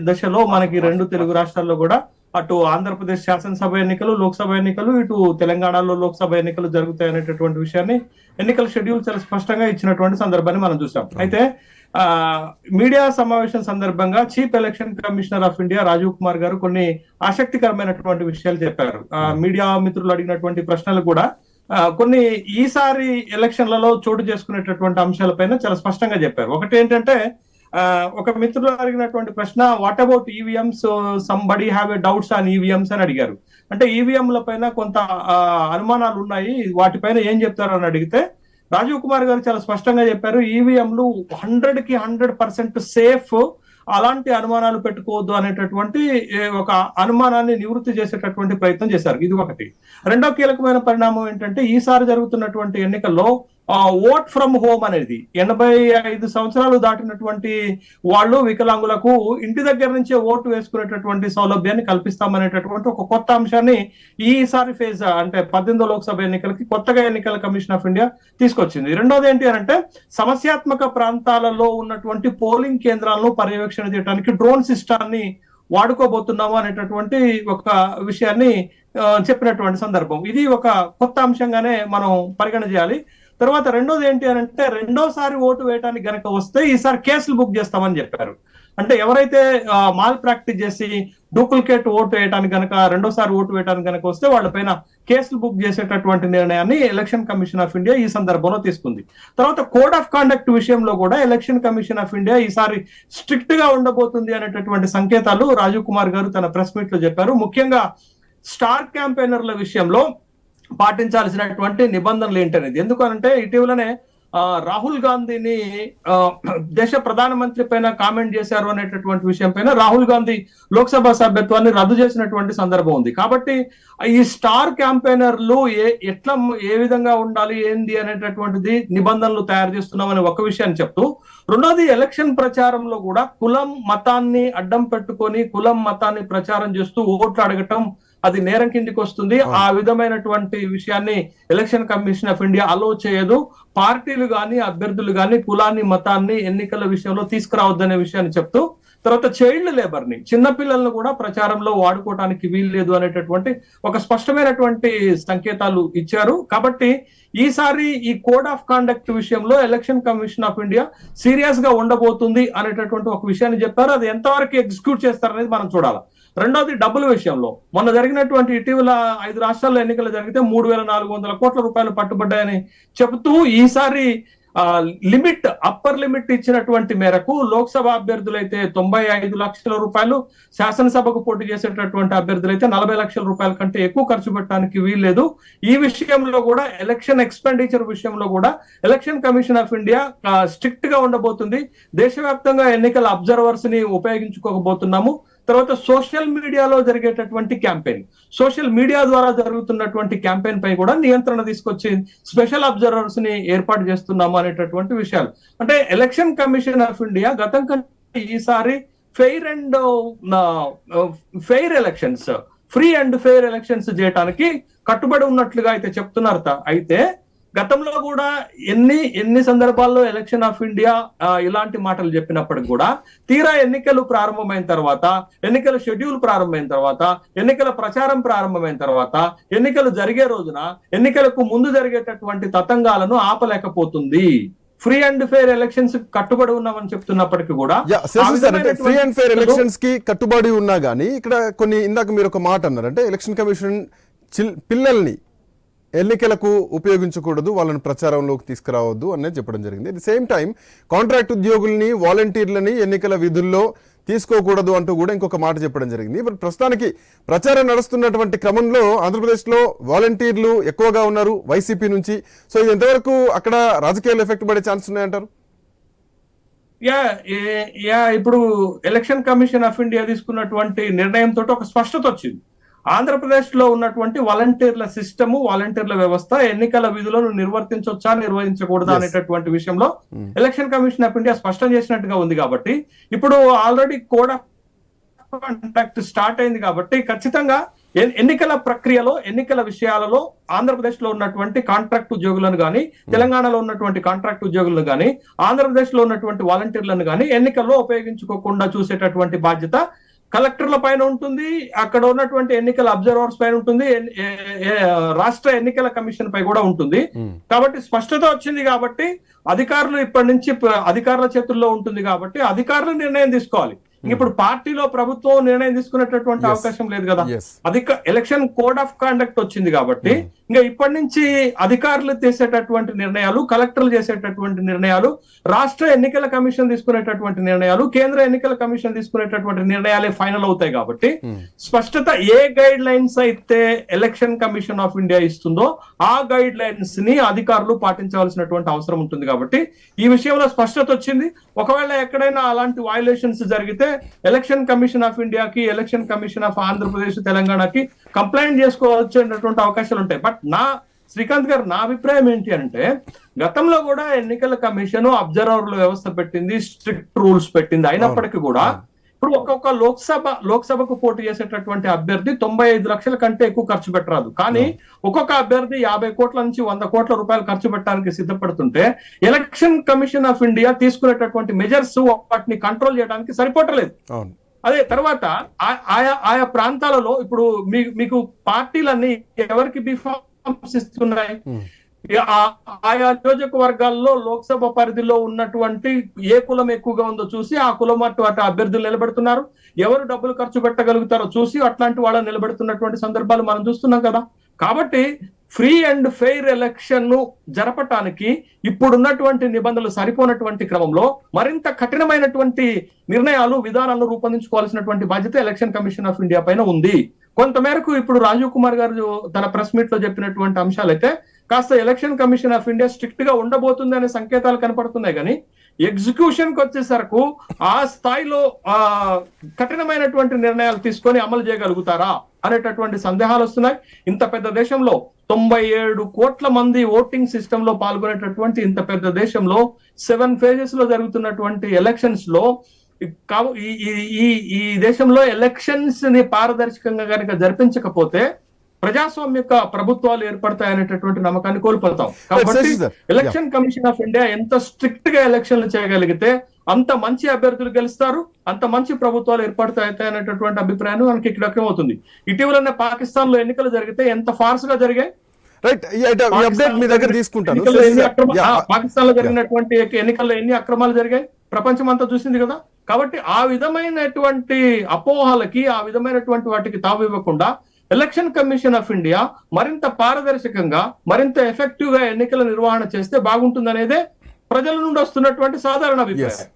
దశలో మనకి 2 తెలుగు రాష్ట్రాల్లో కూడా అటు ఆంధ్రప్రదేశ్ శాసనసభ ఎన్నికలు, లోక్సభ ఎన్నికలు, ఇటు తెలంగాణలో లోక్సభ ఎన్నికలు జరుగుతాయి అనేటటువంటి విషయాన్ని ఎన్నికల షెడ్యూల్ చాలా స్పష్టంగా ఇచ్చినటువంటి సందర్భాన్ని మనం చూసాం. అయితే మీడియా సమావేశం సందర్భంగా chief election commissioner of India Rajiv Kumar garu కొన్ని ఆసక్తికరమైనటువంటి విషయాలు చెప్పారు. మీడియా మిత్రులు అడిగినటువంటి ప్రశ్నలు కూడా కొన్ని ఈసారి ఎలక్షన్లలో చోటు చేసుకునేటటువంటి అంశాలపైన చాలా స్పష్టంగా చెప్పారు. ఒకటి ఏంటంటే ఒక మిత్రులు అడిగినటువంటి ప్రశ్న, what about EVMs, somebody have a doubts on EVMs అని అడిగారు. అంటే ఈవీఎంల పైన కొంత అనుమానాలు ఉన్నాయి, వాటిపైన ఏం చెప్తారు అని అడిగితే రాజీవ్ కుమార్ గారు చాలా స్పష్టంగా చెప్పారు, ఈవీఎంలు 100కి 100% సేఫ్, అలాంటి అనుమానాలు పెట్టుకోవద్దు అనేటటువంటి ఒక అనుమానాన్ని నివృత్తి చేసేటటువంటి ప్రయత్నం చేశారు. ఇది ఒకటి. రెండో కీలకమైన పరిణామం ఏంటంటే ఈసారి జరుగుతున్నటువంటి ఎన్నికల్లో ఓట్ ఫ్రమ్ హోమ్ అనేది 85 సంవత్సరాలు దాటినటువంటి వాళ్ళు, వికలాంగులకు ఇంటి దగ్గర నుంచే ఓటు వేసుకునేటటువంటి సౌలభ్యాన్ని కల్పిస్తామనేటటువంటి ఒక కొత్త అంశాన్ని ఈసారి ఫేజ్ అంటే 18వ లోక్సభ ఎన్నికలకి కొత్తగా ఎన్నికల కమిషన్ ఆఫ్ ఇండియా తీసుకొచ్చింది. రెండోది ఏంటి అంటే సమస్యాత్మక ప్రాంతాలలో ఉన్నటువంటి పోలింగ్ కేంద్రాలను పర్యవేక్షణ చేయడానికి డ్రోన్ సిస్టాన్ని వాడుకోబోతున్నాము అనేటటువంటి ఒక విషయాన్ని చెప్పినటువంటి సందర్భం. ఇది ఒక కొత్త అంశంగానే మనం పరిగణ చేయాలి. తర్వాత రెండోది ఏంటి అని అంటే రెండోసారి ఓటు వేయడానికి గనక వస్తే ఈసారి కేసులు బుక్ చేస్తామని చెప్పారు. అంటే ఎవరైతే మాల్ ప్రాక్టీస్ చేసి డూప్లికేట్ ఓటు వేయడానికి గనక రెండోసారి ఓటు వేయడానికి గనక వస్తే వాళ్ళపైన కేసులు బుక్ చేసేటటువంటి నిర్ణయాన్ని ఎలక్షన్ కమిషన్ ఆఫ్ ఇండియా ఈ సందర్భంలో తీసుకుంది. తర్వాత కోడ్ ఆఫ్ కాండక్ట్ విషయంలో కూడా ఎలక్షన్ కమిషన్ ఆఫ్ ఇండియా ఈసారి స్ట్రిక్ట్ గా ఉండబోతుంది అనేటటువంటి సంకేతాలు రాజీవ్ కుమార్ గారు తన ప్రెస్ మీట్ లో చెప్పారు. ముఖ్యంగా స్టార్ క్యాంపెయినర్ల విషయంలో పాటించాల్సినటువంటి నిబంధనలు ఏంటనేది. ఎందుకనంటే ఇటీవలనే రాహుల్ గాంధీని దేశ ప్రధానమంత్రి పైన కామెంట్ చేశారు అనేటటువంటి విషయం పైన రాహుల్ గాంధీ లోక్సభ సభ్యత్వాన్ని రద్దు చేసినటువంటి సందర్భం ఉంది. కాబట్టి ఈ స్టార్ క్యాంపెయినర్లు ఏ విధంగా ఉండాలి ఏంది అనేటటువంటిది నిబంధనలు తయారు చేస్తున్నామని ఒక విషయాన్ని చెప్తూ, రెండోది ఎలక్షన్ ప్రచారంలో కూడా కులం మతాన్ని అడ్డం పెట్టుకొని కులం మతాన్ని ప్రచారం చేస్తూ ఓట్లు అడగటం అది నేరం కిందికి వస్తుంది. ఆ విధమైనటువంటి విషయాన్ని ఎలక్షన్ కమిషన్ ఆఫ్ ఇండియా అలో చేయదు. పార్టీలు గాని అభ్యర్థులు గాని కులాన్ని మతాన్ని ఎన్నికల విషయంలో తీసుకురావద్దనే విషయాన్ని చెప్తూ, తర్వాత చైల్డ్ లేబర్ ని చిన్నపిల్లలను కూడా ప్రచారంలో వాడుకోవడానికి వీలు లేదు అనేటటువంటి ఒక స్పష్టమైనటువంటి సంకేతాలు ఇచ్చారు. కాబట్టి ఈసారి ఈ కోడ్ ఆఫ్ కాండక్ట్ విషయంలో election commission of India serious గా ఉండబోతుంది అనేటటువంటి ఒక విషయాన్ని చెప్పారు. అది ఎంతవరకు ఎగ్జిక్యూట్ చేస్తారనేది మనం చూడాలి. రెండోది డబ్బుల విషయంలో మొన్న జరిగినటువంటి ఇటీవల 5 రాష్ట్రాల్లో ఎన్నికలు జరిగితే 3,400 కోట్ల రూపాయలు పట్టుబడ్డాయని చెబుతూ ఈసారి లిమిట్ అప్పర్ లిమిట్ ఇచ్చినటువంటి మేరకు లోక్సభ అభ్యర్థులైతే 95 లక్షల రూపాయలు, శాసనసభకు పోటీ చేసేటటువంటి అభ్యర్థులైతే 40 లక్షల రూపాయల కంటే ఎక్కువ ఖర్చు పెట్టడానికి వీల్లేదు. ఈ విషయంలో కూడా ఎలక్షన్ ఎక్స్పెండిచర్ విషయంలో కూడా election commission of India strict గా ఉండబోతుంది. దేశవ్యాప్తంగా ఎన్నికల అబ్జర్వర్స్ ని ఉపయోగించుకోకపోతున్నాము. తర్వాత సోషల్ మీడియాలో జరిగేటటువంటి క్యాంపెయిన్, సోషల్ మీడియా ద్వారా జరుగుతున్నటువంటి క్యాంపెయిన్ పై కూడా నియంత్రణ తీసుకొచ్చి స్పెషల్ అబ్జర్వర్స్ ని ఏర్పాటు చేస్తున్నాము అనేటటువంటి విషయాలు. అంటే ఎలక్షన్ కమిషన్ ఆఫ్ ఇండియా గతం కంటే ఈసారి fair elections, free and fair elections చేయడానికి కట్టుబడి ఉన్నట్లుగా అయితే చెప్తున్నారు. అయితే గతంలో కూడా ఎన్ని సందర్భాల్లో ఎలక్షన్ ఆఫ్ ఇండియా ఇలాంటి మాటలు చెప్పినప్పటికి కూడా తీరా ఎన్నికలు ప్రారంభమైన తర్వాత, ఎన్నికల షెడ్యూల్ ప్రారంభమైన తర్వాత, ఎన్నికల ప్రచారం ప్రారంభమైన తర్వాత, ఎన్నికలు జరిగే రోజున ఎన్నికలకు ముందు జరిగేటటువంటి తతంగాలను ఆపలేకపోతుంది. ఫ్రీ అండ్ ఫెయిర్ ఎలక్షన్స్ కట్టుబడి ఉన్నామని చెప్తున్నప్పటికీ కూడా ఫ్రీ అండ్ ఫెయిర్ ఎలక్షన్స్ కి కట్టుబడి ఉన్నా గానీ ఇక్కడ కొన్ని ఇందాక మీరు ఒక మాట అన్నారు, అంటే ఎలక్షన్ కమిషన్ పిల్లల్ని ఎన్నికలకు ఉపయోగించకూడదు, వాళ్ళని ప్రచారంలోకి తీసుకురావద్దు అనేది చెప్పడం జరిగింది. At the same time contract ఉద్యోగుల్ని, వాలంటీర్లని ఎన్నికల విధుల్లో తీసుకోకూడదు అంటూ కూడా ఇంకొక మాట చెప్పడం జరిగింది. ఇప్పుడు ప్రస్తుతానికి ప్రచారం నడుస్తున్నటువంటి క్రమంలో ఆంధ్రప్రదేశ్లో వాలంటీర్లు ఎక్కువగా ఉన్నారు వైసీపీ నుంచి. సో ఇది ఎంతవరకు అక్కడ రాజకీయాలు ఎఫెక్ట్ పడే ఛాన్స్ ఉన్నాయంటారు? ఇప్పుడు ఎలక్షన్ కమిషన్ ఆఫ్ ఇండియా తీసుకున్నటువంటి నిర్ణయంతో ఒక స్పష్టత వచ్చింది. ఆంధ్రప్రదేశ్ లో ఉన్నటువంటి వాలంటీర్ల సిస్టము, వాలంటీర్ల వ్యవస్థ ఎన్నికల విధులను నిర్వర్తించవచ్చా నిర్వహించకూడదా అనేటటువంటి విషయంలో ఎలక్షన్ కమిషన్ ఆఫ్ ఇండియా స్పష్టం చేసినట్టుగా ఉంది. కాబట్టి ఇప్పుడు already code of conduct start అయింది కాబట్టి ఖచ్చితంగా ఎన్నికల ప్రక్రియలో, ఎన్నికల విషయాలలో ఆంధ్రప్రదేశ్ లో ఉన్నటువంటి కాంట్రాక్ట్ ఉద్యోగులను కానీ, తెలంగాణలో ఉన్నటువంటి కాంట్రాక్ట్ ఉద్యోగులను కానీ, ఆంధ్రప్రదేశ్ లో ఉన్నటువంటి వాలంటీర్లను కానీ ఎన్నికల్లో ఉపయోగించుకోకుండా చూసేటటువంటి బాధ్యత కలెక్టర్ల పైన ఉంటుంది, అక్కడ ఉన్నటువంటి ఎన్నికల అబ్జర్వర్స్ పైన ఉంటుంది, రాష్ట్ర ఎన్నికల కమిషన్ పై కూడా ఉంటుంది. కాబట్టి స్పష్టత వచ్చింది కాబట్టి అధికారులు ఇప్పటి నుంచి అధికారుల చేతుల్లో ఉంటుంది కాబట్టి అధికారులు నిర్ణయం తీసుకోవాలి. ఇప్పుడు పార్టీలో ప్రభుత్వం నిర్ణయం తీసుకునేటటువంటి అవకాశం లేదు కదా. ఎలక్షన్ కోడ్ ఆఫ్ కాండక్ట్ వచ్చింది కాబట్టి ఇంకా ఇప్పటి నుంచి అధికారులు చేసేటటువంటి నిర్ణయాలు, కలెక్టర్లు చేసేటటువంటి నిర్ణయాలు, రాష్ట్ర ఎన్నికల కమిషన్ తీసుకునేటటువంటి నిర్ణయాలు, కేంద్ర ఎన్నికల కమిషన్ తీసుకునేటటువంటి నిర్ణయాలే ఫైనల్ అవుతాయి. కాబట్టి స్పష్టత ఏ గైడ్ లైన్స్ అయితే ఎలక్షన్ కమిషన్ ఆఫ్ ఇండియా ఇస్తుందో ఆ గైడ్ లైన్స్ ని అధికారులు పాటించవలసినటువంటి అవసరం ఉంటుంది. కాబట్టి ఈ విషయంలో స్పష్టత వచ్చింది. ఒకవేళ ఎక్కడైనా అలాంటి వయలేషన్స్ జరిగితే ఎలక్షన్ కమిషన్ ఆఫ్ ఇండియాకి, ఎలక్షన్ కమిషన్ ఆఫ్ ఆంధ్రప్రదేశ్, తెలంగాణకి కంప్లైంట్ చేసుకోవాల్సినటువంటి అవకాశాలు ఉంటాయి. బట్ శ్రీకాంత్ గారు, నా అభిప్రాయం ఏంటి అంటే గతంలో కూడా ఎన్నికల కమిషన్ అబ్జర్వర్ల వ్యవస్థ పెట్టింది, స్ట్రిక్ట్ రూల్స్ పెట్టింది. అయినప్పటికీ కూడా ఇప్పుడు ఒక్కొక్క లోక్సభకు పోటీ చేసేటటువంటి అభ్యర్థి 95 లక్షల కంటే ఎక్కువ ఖర్చు పెట్టరాదు. కానీ ఒక్కొక్క అభ్యర్థి 50 కోట్ల నుంచి 100 కోట్ల రూపాయలు ఖర్చు పెట్టడానికి సిద్ధపడుతుంటే ఎలక్షన్ కమిషన్ ఆఫ్ ఇండియా తీసుకునేటటువంటి మెజర్స్ వాటిని కంట్రోల్ చేయడానికి సరిపోవట్లేదు. అదే తర్వాత ఆయా ప్రాంతాలలో ఇప్పుడు మీకు పార్టీలన్నీ ఎవరికి బీఫామ్స్ ఇస్తున్నాయి? ఆయా నియోజకవర్గాల్లో లోక్సభ పరిధిలో ఉన్నటువంటి ఏ కులం ఎక్కువగా ఉందో చూసి ఆ కులం అటు అభ్యర్థులు నిలబెడుతున్నారు. ఎవరు డబ్బులు ఖర్చు పెట్టగలుగుతారో చూసి అట్లాంటి వాళ్ళని నిలబెడుతున్నటువంటి సందర్భాలు మనం చూస్తున్నాం కదా. కాబట్టి ఫ్రీ అండ్ ఫెయిర్ ఎలక్షన్ ను జరపటానికి ఇప్పుడున్నటువంటి నిబంధనలు సరిపోనటువంటి క్రమంలో మరింత కఠినమైనటువంటి నిర్ణయాలు, విధానాలను రూపొందించుకోవాల్సినటువంటి బాధ్యత ఎలక్షన్ కమిషన్ ఆఫ్ ఇండియా పైన ఉంది. కొంతమేరకు ఇప్పుడు రాజీవ్ కుమార్ గారు తన ప్రెస్ మీట్ లో చెప్పినటువంటి అంశాలైతే కాస్త election commission of India strict గా ఉండబోతుంది అనే సంకేతాలు కనపడుతున్నాయి. కానీ ఎగ్జిక్యూషన్ కి వచ్చేసరకు ఆ స్థాయిలో కఠినమైనటువంటి నిర్ణయాలు తీసుకొని అమలు చేయగలుగుతారా అనేటటువంటి సందేహాలు వస్తున్నాయి. ఇంత పెద్ద దేశంలో 97 కోట్ల మంది ఓటింగ్ సిస్టమ్ లో పాల్గొనేటటువంటి ఇంత పెద్ద దేశంలో 7 phases లో జరుగుతున్నటువంటి ఎలక్షన్స్ లో ఈ దేశంలో ఎలక్షన్స్ ని పారదర్శకంగా కనుక జరిపించకపోతే ప్రజాస్వామ్య ప్రభుత్వాలు ఏర్పడతాయనేటటువంటి నమ్మకాన్ని కోల్పోతాం. కాబట్టి ఎలక్షన్ కమిషన్ ఆఫ్ ఇండియా ఎంత స్ట్రిక్ట్ గా ఎలక్షన్లు చేయగలిగితే అంత మంచి అభ్యర్థులు గెలుస్తారు, అంత మంచి ప్రభుత్వాలు ఏర్పడతాయి అనేటటువంటి అభిప్రాయం మనకి ఇక్కడ వ్యక్తమవుతుంది. ఇటీవలనే పాకిస్తాన్ లో ఎన్నికలు జరిగితే ఎంత ఫార్స్ గా జరిగాయి. పాకిస్తాన్ లో జరిగినటువంటి ఎన్నికల్లో ఎన్ని అక్రమాలు జరిగాయి ప్రపంచం అంతా చూసింది కదా. కాబట్టి ఆ విధమైనటువంటి అపోహలకి, ఆ విధమైనటువంటి వాటికి తావు ఇవ్వకుండా ఎలక్షన్ కమిషన్ ఆఫ్ ఇండియా మరింత పారదర్శకంగా, మరింత ఎఫెక్టివ్ గా ఎన్నికల నిర్వహణ చేస్తే బాగుంటుందనేదే ప్రజల నుండి వస్తున్నటువంటి సాధారణ అభిప్రాయం.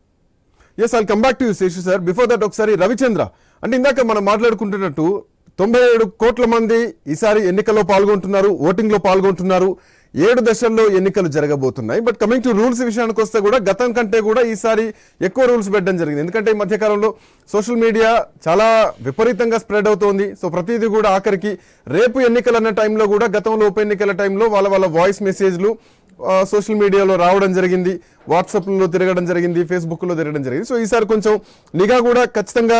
Yes, I'll come back to you Seshu sir. Before that ఒకసారి రవిచంద్ర, అంటే ఇందాక మనం మాట్లాడుకుంటున్నట్టు 97 కోట్ల మంది ఈసారి ఎన్నికల్లో పాల్గొంటున్నారు, ఓటింగ్ లో పాల్గొంటున్నారు. 7 దశల్లో ఎన్నికలు జరగబోతున్నాయి. బట్ కమింగ్ టు రూల్స్ విషయానికి వస్తే కూడా గతం కంటే కూడా ఈసారి ఎక్కువ రూల్స్ పెట్టడం జరిగింది. ఎందుకంటే ఈ మధ్యకాలంలో సోషల్ మీడియా చాలా విపరీతంగా స్ప్రెడ్ అవుతోంది. సో ప్రతిదీ కూడా ఆఖరికి రేపు ఎన్నికలు అన్న టైంలో కూడా గతంలో ఉప ఎన్నికల టైంలో వాళ్ళ వాయిస్ మెసేజ్లు సోషల్ మీడియాలో రావడం జరిగింది, వాట్సాప్లో తిరగడం జరిగింది, ఫేస్బుక్లో తిరగడం జరిగింది. సో ఈసారి కొంచెం నిఘా కూడా ఖచ్చితంగా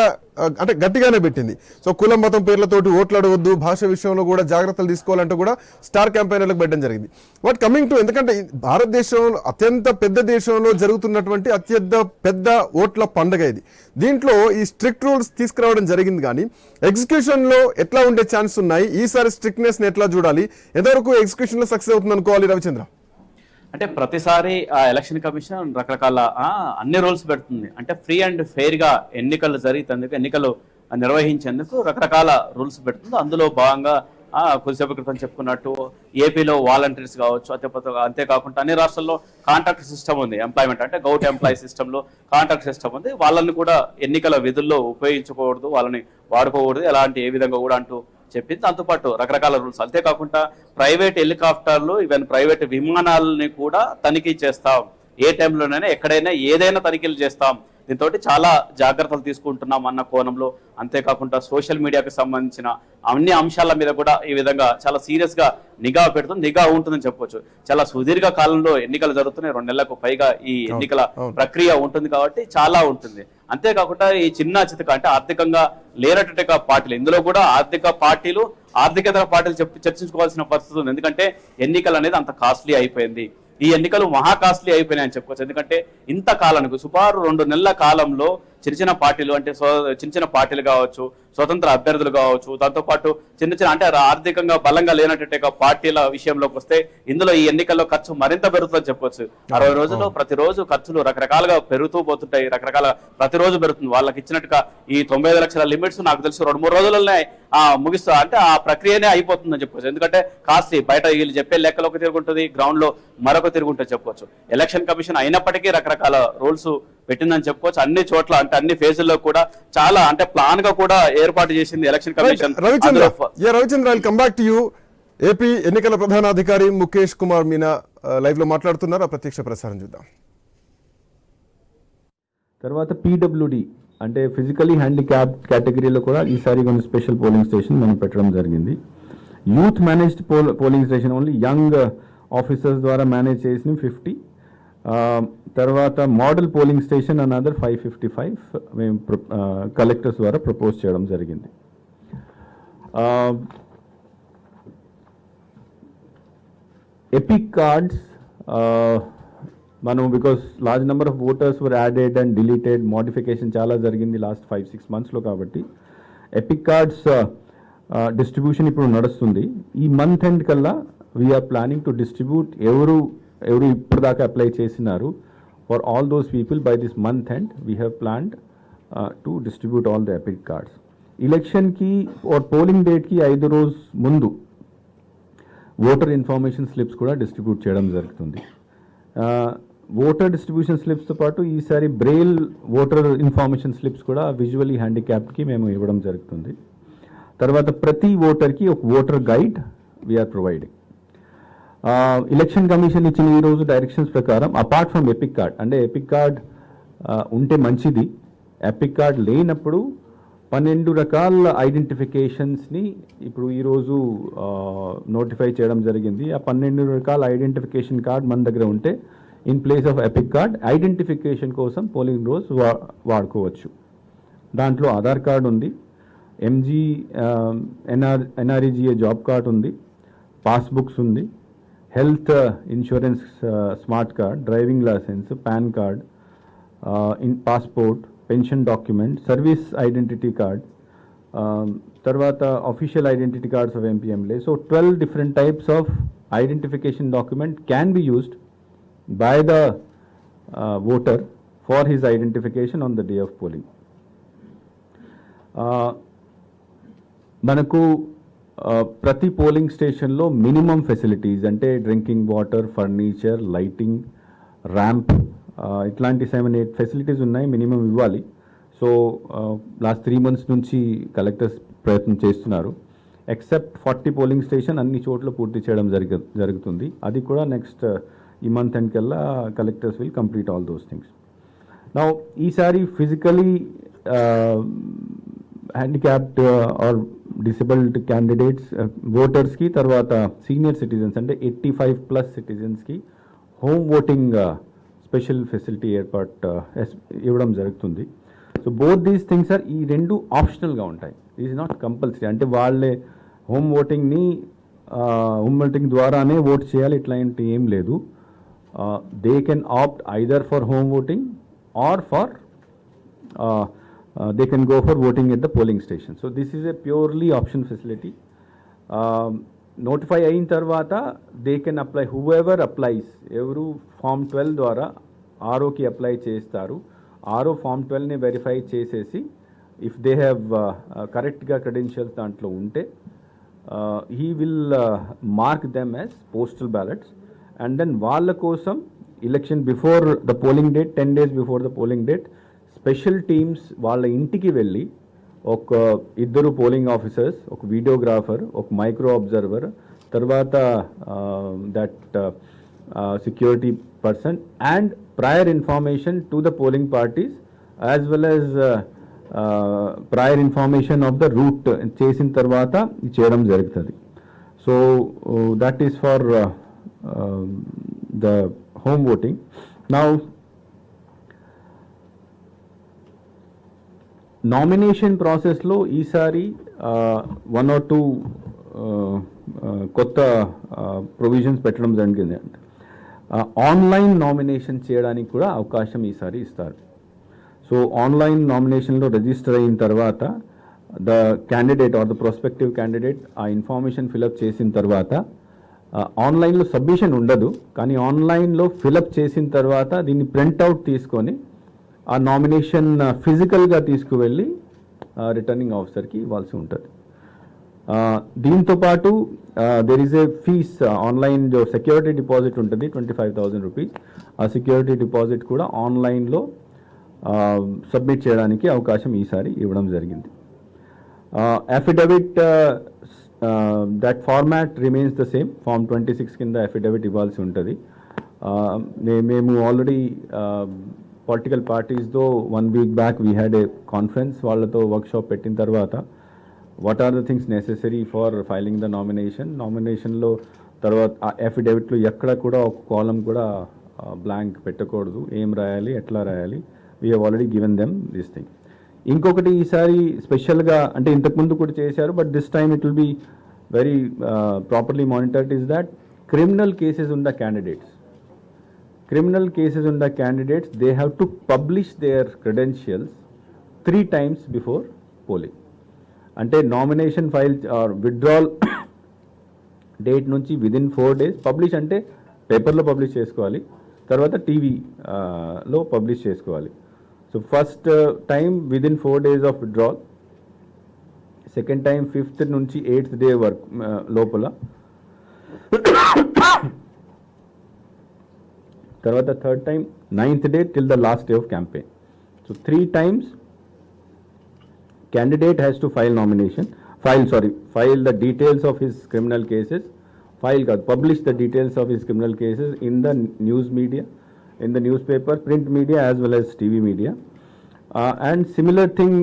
అంటే గట్టిగానే పెట్టింది. సో కులం మతం పేర్లతోటి ఓట్లాడవద్దు, భాష విషయంలో కూడా జాగ్రత్తలు తీసుకోవాలంటూ కూడా స్టార్ క్యాంపెయినర్లకు పెట్టడం జరిగింది. బట్ కమింగ్ టు, ఎందుకంటే భారతదేశంలో అత్యంత పెద్ద దేశంలో జరుగుతున్నటువంటి అత్యంత పెద్ద ఓట్ల పండుగ ఇది. దీంట్లో ఈ స్ట్రిక్ట్ రూల్స్ తీసుకురావడం జరిగింది. కానీ ఎగ్జిక్యూషన్లో ఎట్లా ఉండే ఛాన్స్ ఉన్నాయి? ఈసారి స్ట్రిక్ట్నెస్ని ఎట్లా చూడాలి? ఎంతవరకు ఎగ్జిక్యూషన్లో సక్సెస్ అవుతుంది అనుకోవాలి రవిచంద్ర? అంటే ప్రతిసారి ఆ ఎలక్షన్ కమిషన్ రకరకాల అన్ని రూల్స్ పెడుతుంది. అంటే ఫ్రీ అండ్ ఫెయిర్ గా ఎన్నికలు జరిగేందుకు, ఎన్నికలు నిర్వహించేందుకు రకరకాల రూల్స్ పెడుతుంది. అందులో భాగంగా కొద్దిసేపు క్రితం చెప్పుకున్నట్టు ఏపీలో వాలంటీర్స్ కావచ్చు, అంతేకాకుండా అన్ని రాష్ట్రాల్లో కాంట్రాక్ట్ సిస్టమ్ ఉంది. ఎంప్లాయ్మెంట్ అంటే గౌట్ ఎంప్లాయీ సిస్టంలో కాంట్రాక్ట్ సిస్టమ్ ఉంది. వాళ్ళని కూడా ఎన్నికల విధుల్లో ఉపయోగించకూడదు, వాళ్ళని వాడుకోకూడదు, ఎలాంటి ఏ విధంగా కూడా అంటూ చెప్పింది. దాంతోపాటు రకరకాల రూల్స్, అంతేకాకుండా ప్రైవేట్ హెలికాప్టర్లు, ఈవెన్ ప్రైవేట్ విమానాలని కూడా తనిఖీ చేస్తాం, ఏ టైంలోనైనా ఎక్కడైనా ఏదైనా తనిఖీలు చేస్తాం. దీంతో చాలా జాగ్రత్తలు తీసుకుంటున్నాం అన్న కోణంలో, అంతేకాకుండా సోషల్ మీడియాకి సంబంధించిన అన్ని అంశాల మీద కూడా ఈ విధంగా చాలా సీరియస్ గా నిఘా పెడుతుంది, నిఘా ఉంటుందని చెప్పొచ్చు. చాలా సుదీర్ఘ కాలంలో ఎన్నికలు జరుగుతున్నాయి, 2 నెలలకు పైగా ఈ ఎన్నికల ప్రక్రియ ఉంటుంది కాబట్టి చాలా ఉంటుంది. అంతేకాకుండా ఈ చిన్న చితక అంటే ఆర్థికంగా లేనటువంటి పార్టీలు, ఇందులో కూడా ఆర్థిక పార్టీలు ఆర్థికేతర పార్టీలు చర్చించుకోవాల్సిన పరిస్థితి ఉంది. ఎందుకంటే ఎన్నికలు అనేది అంత కాస్ట్లీ అయిపోయింది. ఈ ఎన్నికలు మహా కాస్ట్లీ అయిపోయినాయని చెప్పుకోవచ్చు. ఎందుకంటే ఇంత కాలానికి సుమారు 2 నెలల కాలంలో చిన్న పార్టీలు అంటే చిన్న పార్టీలు కావచ్చు, స్వతంత్ర అభ్యర్థులు కావచ్చు, దాంతోపాటు చిన్న అంటే ఆర్థికంగా బలంగా లేనటువంటి పార్టీల విషయంలోకి వస్తే ఇందులో ఈ ఎన్నికల్లో ఖర్చు మరింత పెరుగుతుందని చెప్పొచ్చు. 60 రోజుల్లో ప్రతిరోజు ఖర్చులు రకరకాలుగా పెరుగుతూ పోతుంటాయి, రకరకాల ప్రతిరోజు పెరుగుతుంది. వాళ్ళకి ఇచ్చినట్టుగా ఈ 95 లక్షల లిమిట్స్ నాకు తెలుసు 2-3 రోజులనే ముగిస్తా అంటే ఆ ప్రక్రియనే అయిపోతుందని చెప్పొచ్చు. ఎందుకంటే కాస్ట్లీ బయట వీళ్ళు చెప్పే లెక్కలు ఒక తిరుగుంటుంది, గ్రౌండ్ లో మరొక తిరుగుంటుంది చెప్పొచ్చు. ఎలక్షన్ కమిషన్ అయినప్పటికీ రకరకాల రూల్స్ పెట్టిందని చెప్పుకోవచ్చు. అన్ని చోట్ల అంటే అన్ని ఫేజుల్లో కూడా చాలా అంటే ప్లాన్ గా కూడా ఏర్పాటు చేసింది election commission. Ravichandra, come back to you. AP ఎన్నికల ప్రధానాధికారి ముఖేష్ కుమార్ మీనా లైవ్ లో మాట్లాడుతున్నారు. ఆ ప్రత్యక్ష ప్రసారం చూద్దాం. తర్వాత పీడబ్ల్యూడి అంటే ఫిజికలీ హ్యాండిక్యాప్ కేటగిరీలో కూడా ఈసారి కొన్ని స్పెషల్ పోలింగ్ స్టేషన్ మనం పెట్టడం జరిగింది. Youth managed polling station only young officers ద్వారా మేనేజ్ చేసిన 50. తర్వాత మోడల్ పోలింగ్ స్టేషన్ అనదర్ 555 మేము కలెక్టర్స్ ద్వారా ప్రపోజ్ చేయడం జరిగింది. ఎపిక్ కార్డ్స్ మనం because large number of voters were added and deleted, modification చాలా జరిగింది లాస్ట్ 5-6 monthsలో. కాబట్టి ఎపిక్ కార్డ్స్ డిస్ట్రిబ్యూషన్ ఇప్పుడు నడుస్తుంది. ఈ మంత్ ఎండ్ కల్లా వీఆర్ ప్లానింగ్ టు డిస్ట్రిబ్యూట్ ఎవరు ఇప్పటిదాకా అప్లై చేసినారు for all those people. By this month end we have planned to distribute all the EPIC cards. ఎలక్షన్కి ఆర్ పోలింగ్ డేట్కి 5 రోజు ముందు ఓటర్ ఇన్ఫర్మేషన్ స్లిప్స్ కూడా డిస్ట్రిబ్యూట్ చేయడం జరుగుతుంది. ఓటర్ డిస్ట్రిబ్యూషన్ స్లిప్స్తో పాటు ఈసారి బ్రెయిల్ ఓటర్ ఇన్ఫర్మేషన్ స్లిప్స్ కూడా విజువలీ హ్యాండిక్యాప్డ్కి మేము ఇవ్వడం జరుగుతుంది. తర్వాత ప్రతి ఓటర్కి ఒక voter guide we're providing. Election commission ఇచ్చిన ఈరోజు డైరెక్షన్స్ ప్రకారం అపార్ట్ ఫ్రమ్ ఎపిక్ కార్డ్, అంటే ఎపిక్ కార్డ్ ఉంటే మంచిది, ఎపిక్ కార్డ్ లేనప్పుడు 12 రకాల ఐడెంటిఫికేషన్స్ని ఇప్పుడు ఈరోజు నోటిఫై చేయడం జరిగింది. ఆ 12 రకాల ఐడెంటిఫికేషన్ కార్డ్ మన దగ్గర ఉంటే in place of EPIC card identification కోసం పోలింగ్ రోజు వాడుకోవచ్చు. దాంట్లో ఆధార్ కార్డ్ ఉంది, ఎన్ఆర్ఈజీఏ జాబ్ కార్డ్ ఉంది, పాస్బుక్స్ ఉంది, health insurance smart card, driving licence, PAN card, passport, pension document, service identity card, తర్వాత official identity cards of MP MLA. So 12 different types of identification document can be used by the voter for his identification on the day of polling. మనకు ప్రతి polling స్టేషన్లో minimum facilities అంటే drinking water, furniture, lighting, ramp, ఇట్లాంటి 7-8 facilities ఉన్నాయి, minimum ఇవ్వాలి. So last 3 months నుంచి collectors ప్రయత్నం చేస్తున్నారు. ఎక్సెప్ట్ 40 పోలింగ్ స్టేషన్ అన్ని చోట్ల పూర్తి చేయడం జరుగుతుంది. అది కూడా నెక్స్ట్ ఈ మంత్ ఎండ్ కల్లా collectors will complete all those things. Now ఈసారి physically handicapped or disabled candidates ఓటర్స్కి, తర్వాత సీనియర్ సిటిజన్స్ అంటే 85+ సిటిజన్స్కి హోమ్ ఓటింగ్ స్పెషల్ ఫెసిలిటీ ఇవ్వడం జరుగుతుంది. So both these things are ఈ 2 ఆప్షనల్గా ఉంటాయి, ఈజ్ నాట్ కంపల్సరీ. అంటే వాళ్ళే హోమ్ ఓటింగ్ ద్వారానే ఓట్ చేయాలి ఇట్లాంటి ఏం లేదు. They can opt either for home voting or for they can go for voting at the polling station. So this is a purely option facility. Notify అయిన తర్వాత they can apply, whoever applies, ఎవరు form 12 ద్వారా ఆర్ఓకి apply చేస్తారు, RO form 12ని verify చేసేసి if they have కరెక్ట్గా credentials దాంట్లో ఉంటే he will mark them as postal ballots, and then వాళ్ళ కోసం election before the polling date, 10 days before the polling date, special teams వాళ్ళ ఇంటికి వెళ్ళి ఒక 2 పోలింగ్ ఆఫీసర్స్, ఒక వీడియోగ్రాఫర్, ఒక మైక్రో అబ్జర్వర్, తర్వాత that security person and prior information to the polling parties as well as prior information of the route చేసిన తర్వాత చేయడం జరుగుతుంది. So that is for the home voting. Now nomination ప్రాసెస్లో ఈసారి 1 or 2 కొత్త provisions పెట్టడం జరిగింది. ఆన్లైన్ నామినేషన్ చేయడానికి కూడా అవకాశం ఈసారి ఇస్తారు. సో ఆన్లైన్ నామినేషన్లో రిజిస్టర్ అయిన తర్వాత the candidate or the prospective candidate ఆ ఇన్ఫర్మేషన్ ఫిలప్ చేసిన తర్వాత ఆన్లైన్లో సబ్మిషన్ ఉండదు, కానీ ఆన్లైన్లో ఫిలప్ చేసిన తర్వాత దీన్ని ప్రింట్అవుట్ తీసుకొని ఆ నామినేషన్ ఫిజికల్గా తీసుకువెళ్ళి రిటర్నింగ్ ఆఫీసర్కి ఇవ్వాల్సి ఉంటుంది. దీంతోపాటు there is a fees online జో సెక్యూరిటీ డిపాజిట్ ఉంటుంది 25,000 రూపీస్. ఆ సెక్యూరిటీ డిపాజిట్ కూడా ఆన్లైన్లో సబ్మిట్ చేయడానికి అవకాశం ఈసారి ఇవ్వడం జరిగింది. Affidavit that format remains the same. Form 26 కింద అఫిడవిట్ ఇవ్వాల్సి ఉంటుంది. మేము ఆల్రెడీ పొలిటికల్ పార్టీస్తో 1 week back we had a conference, వాళ్ళతో వర్క్షాప్ పెట్టిన తర్వాత what are the things necessary for filing the నామినేషన్లో తర్వాత ఆ అఫిడవిట్లో ఎక్కడ కూడా ఒక కాలం కూడా బ్లాంక్ పెట్టకూడదు, ఏం రాయాలి ఎట్లా రాయాలి. We have already given them this thing. ఇంకొకటి ఈసారి స్పెషల్గా అంటే ఇంతకుముందు కూడా చేశారు, but this time it will be very properly monitored is that criminal cases ఉన్న candidates they have to publish their credentials 3 times before polling. అంటే nomination file or withdrawal date నుంచి విదిన్ 4 days పబ్లిష్, అంటే పేపర్లో publish చేసుకోవాలి, తర్వాత టీవీలో publish చేసుకోవాలి. So first time within 4 days of withdrawal, second time 5th నుంచి 8th day వర్క్ లోపల, తర్వాత third time 9th day till the last day of campaign. So 3 times candidate has to file the details of his criminal cases, publish the details of his criminal cases in the news media, in the newspaper, print media as well as TV media. And similar thing,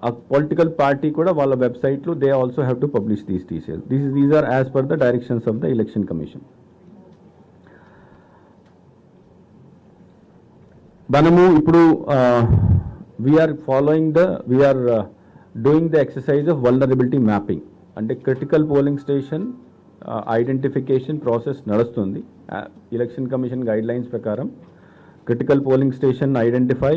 a political party kuda wala website lo they also have to publish these details. These are as per the directions of the Election Commission. మనము ఇప్పుడు we're doing the exercise of vulnerability mapping. అంటే critical polling station identification process నడుస్తుంది. Election commission guidelines ప్రకారం critical polling station identify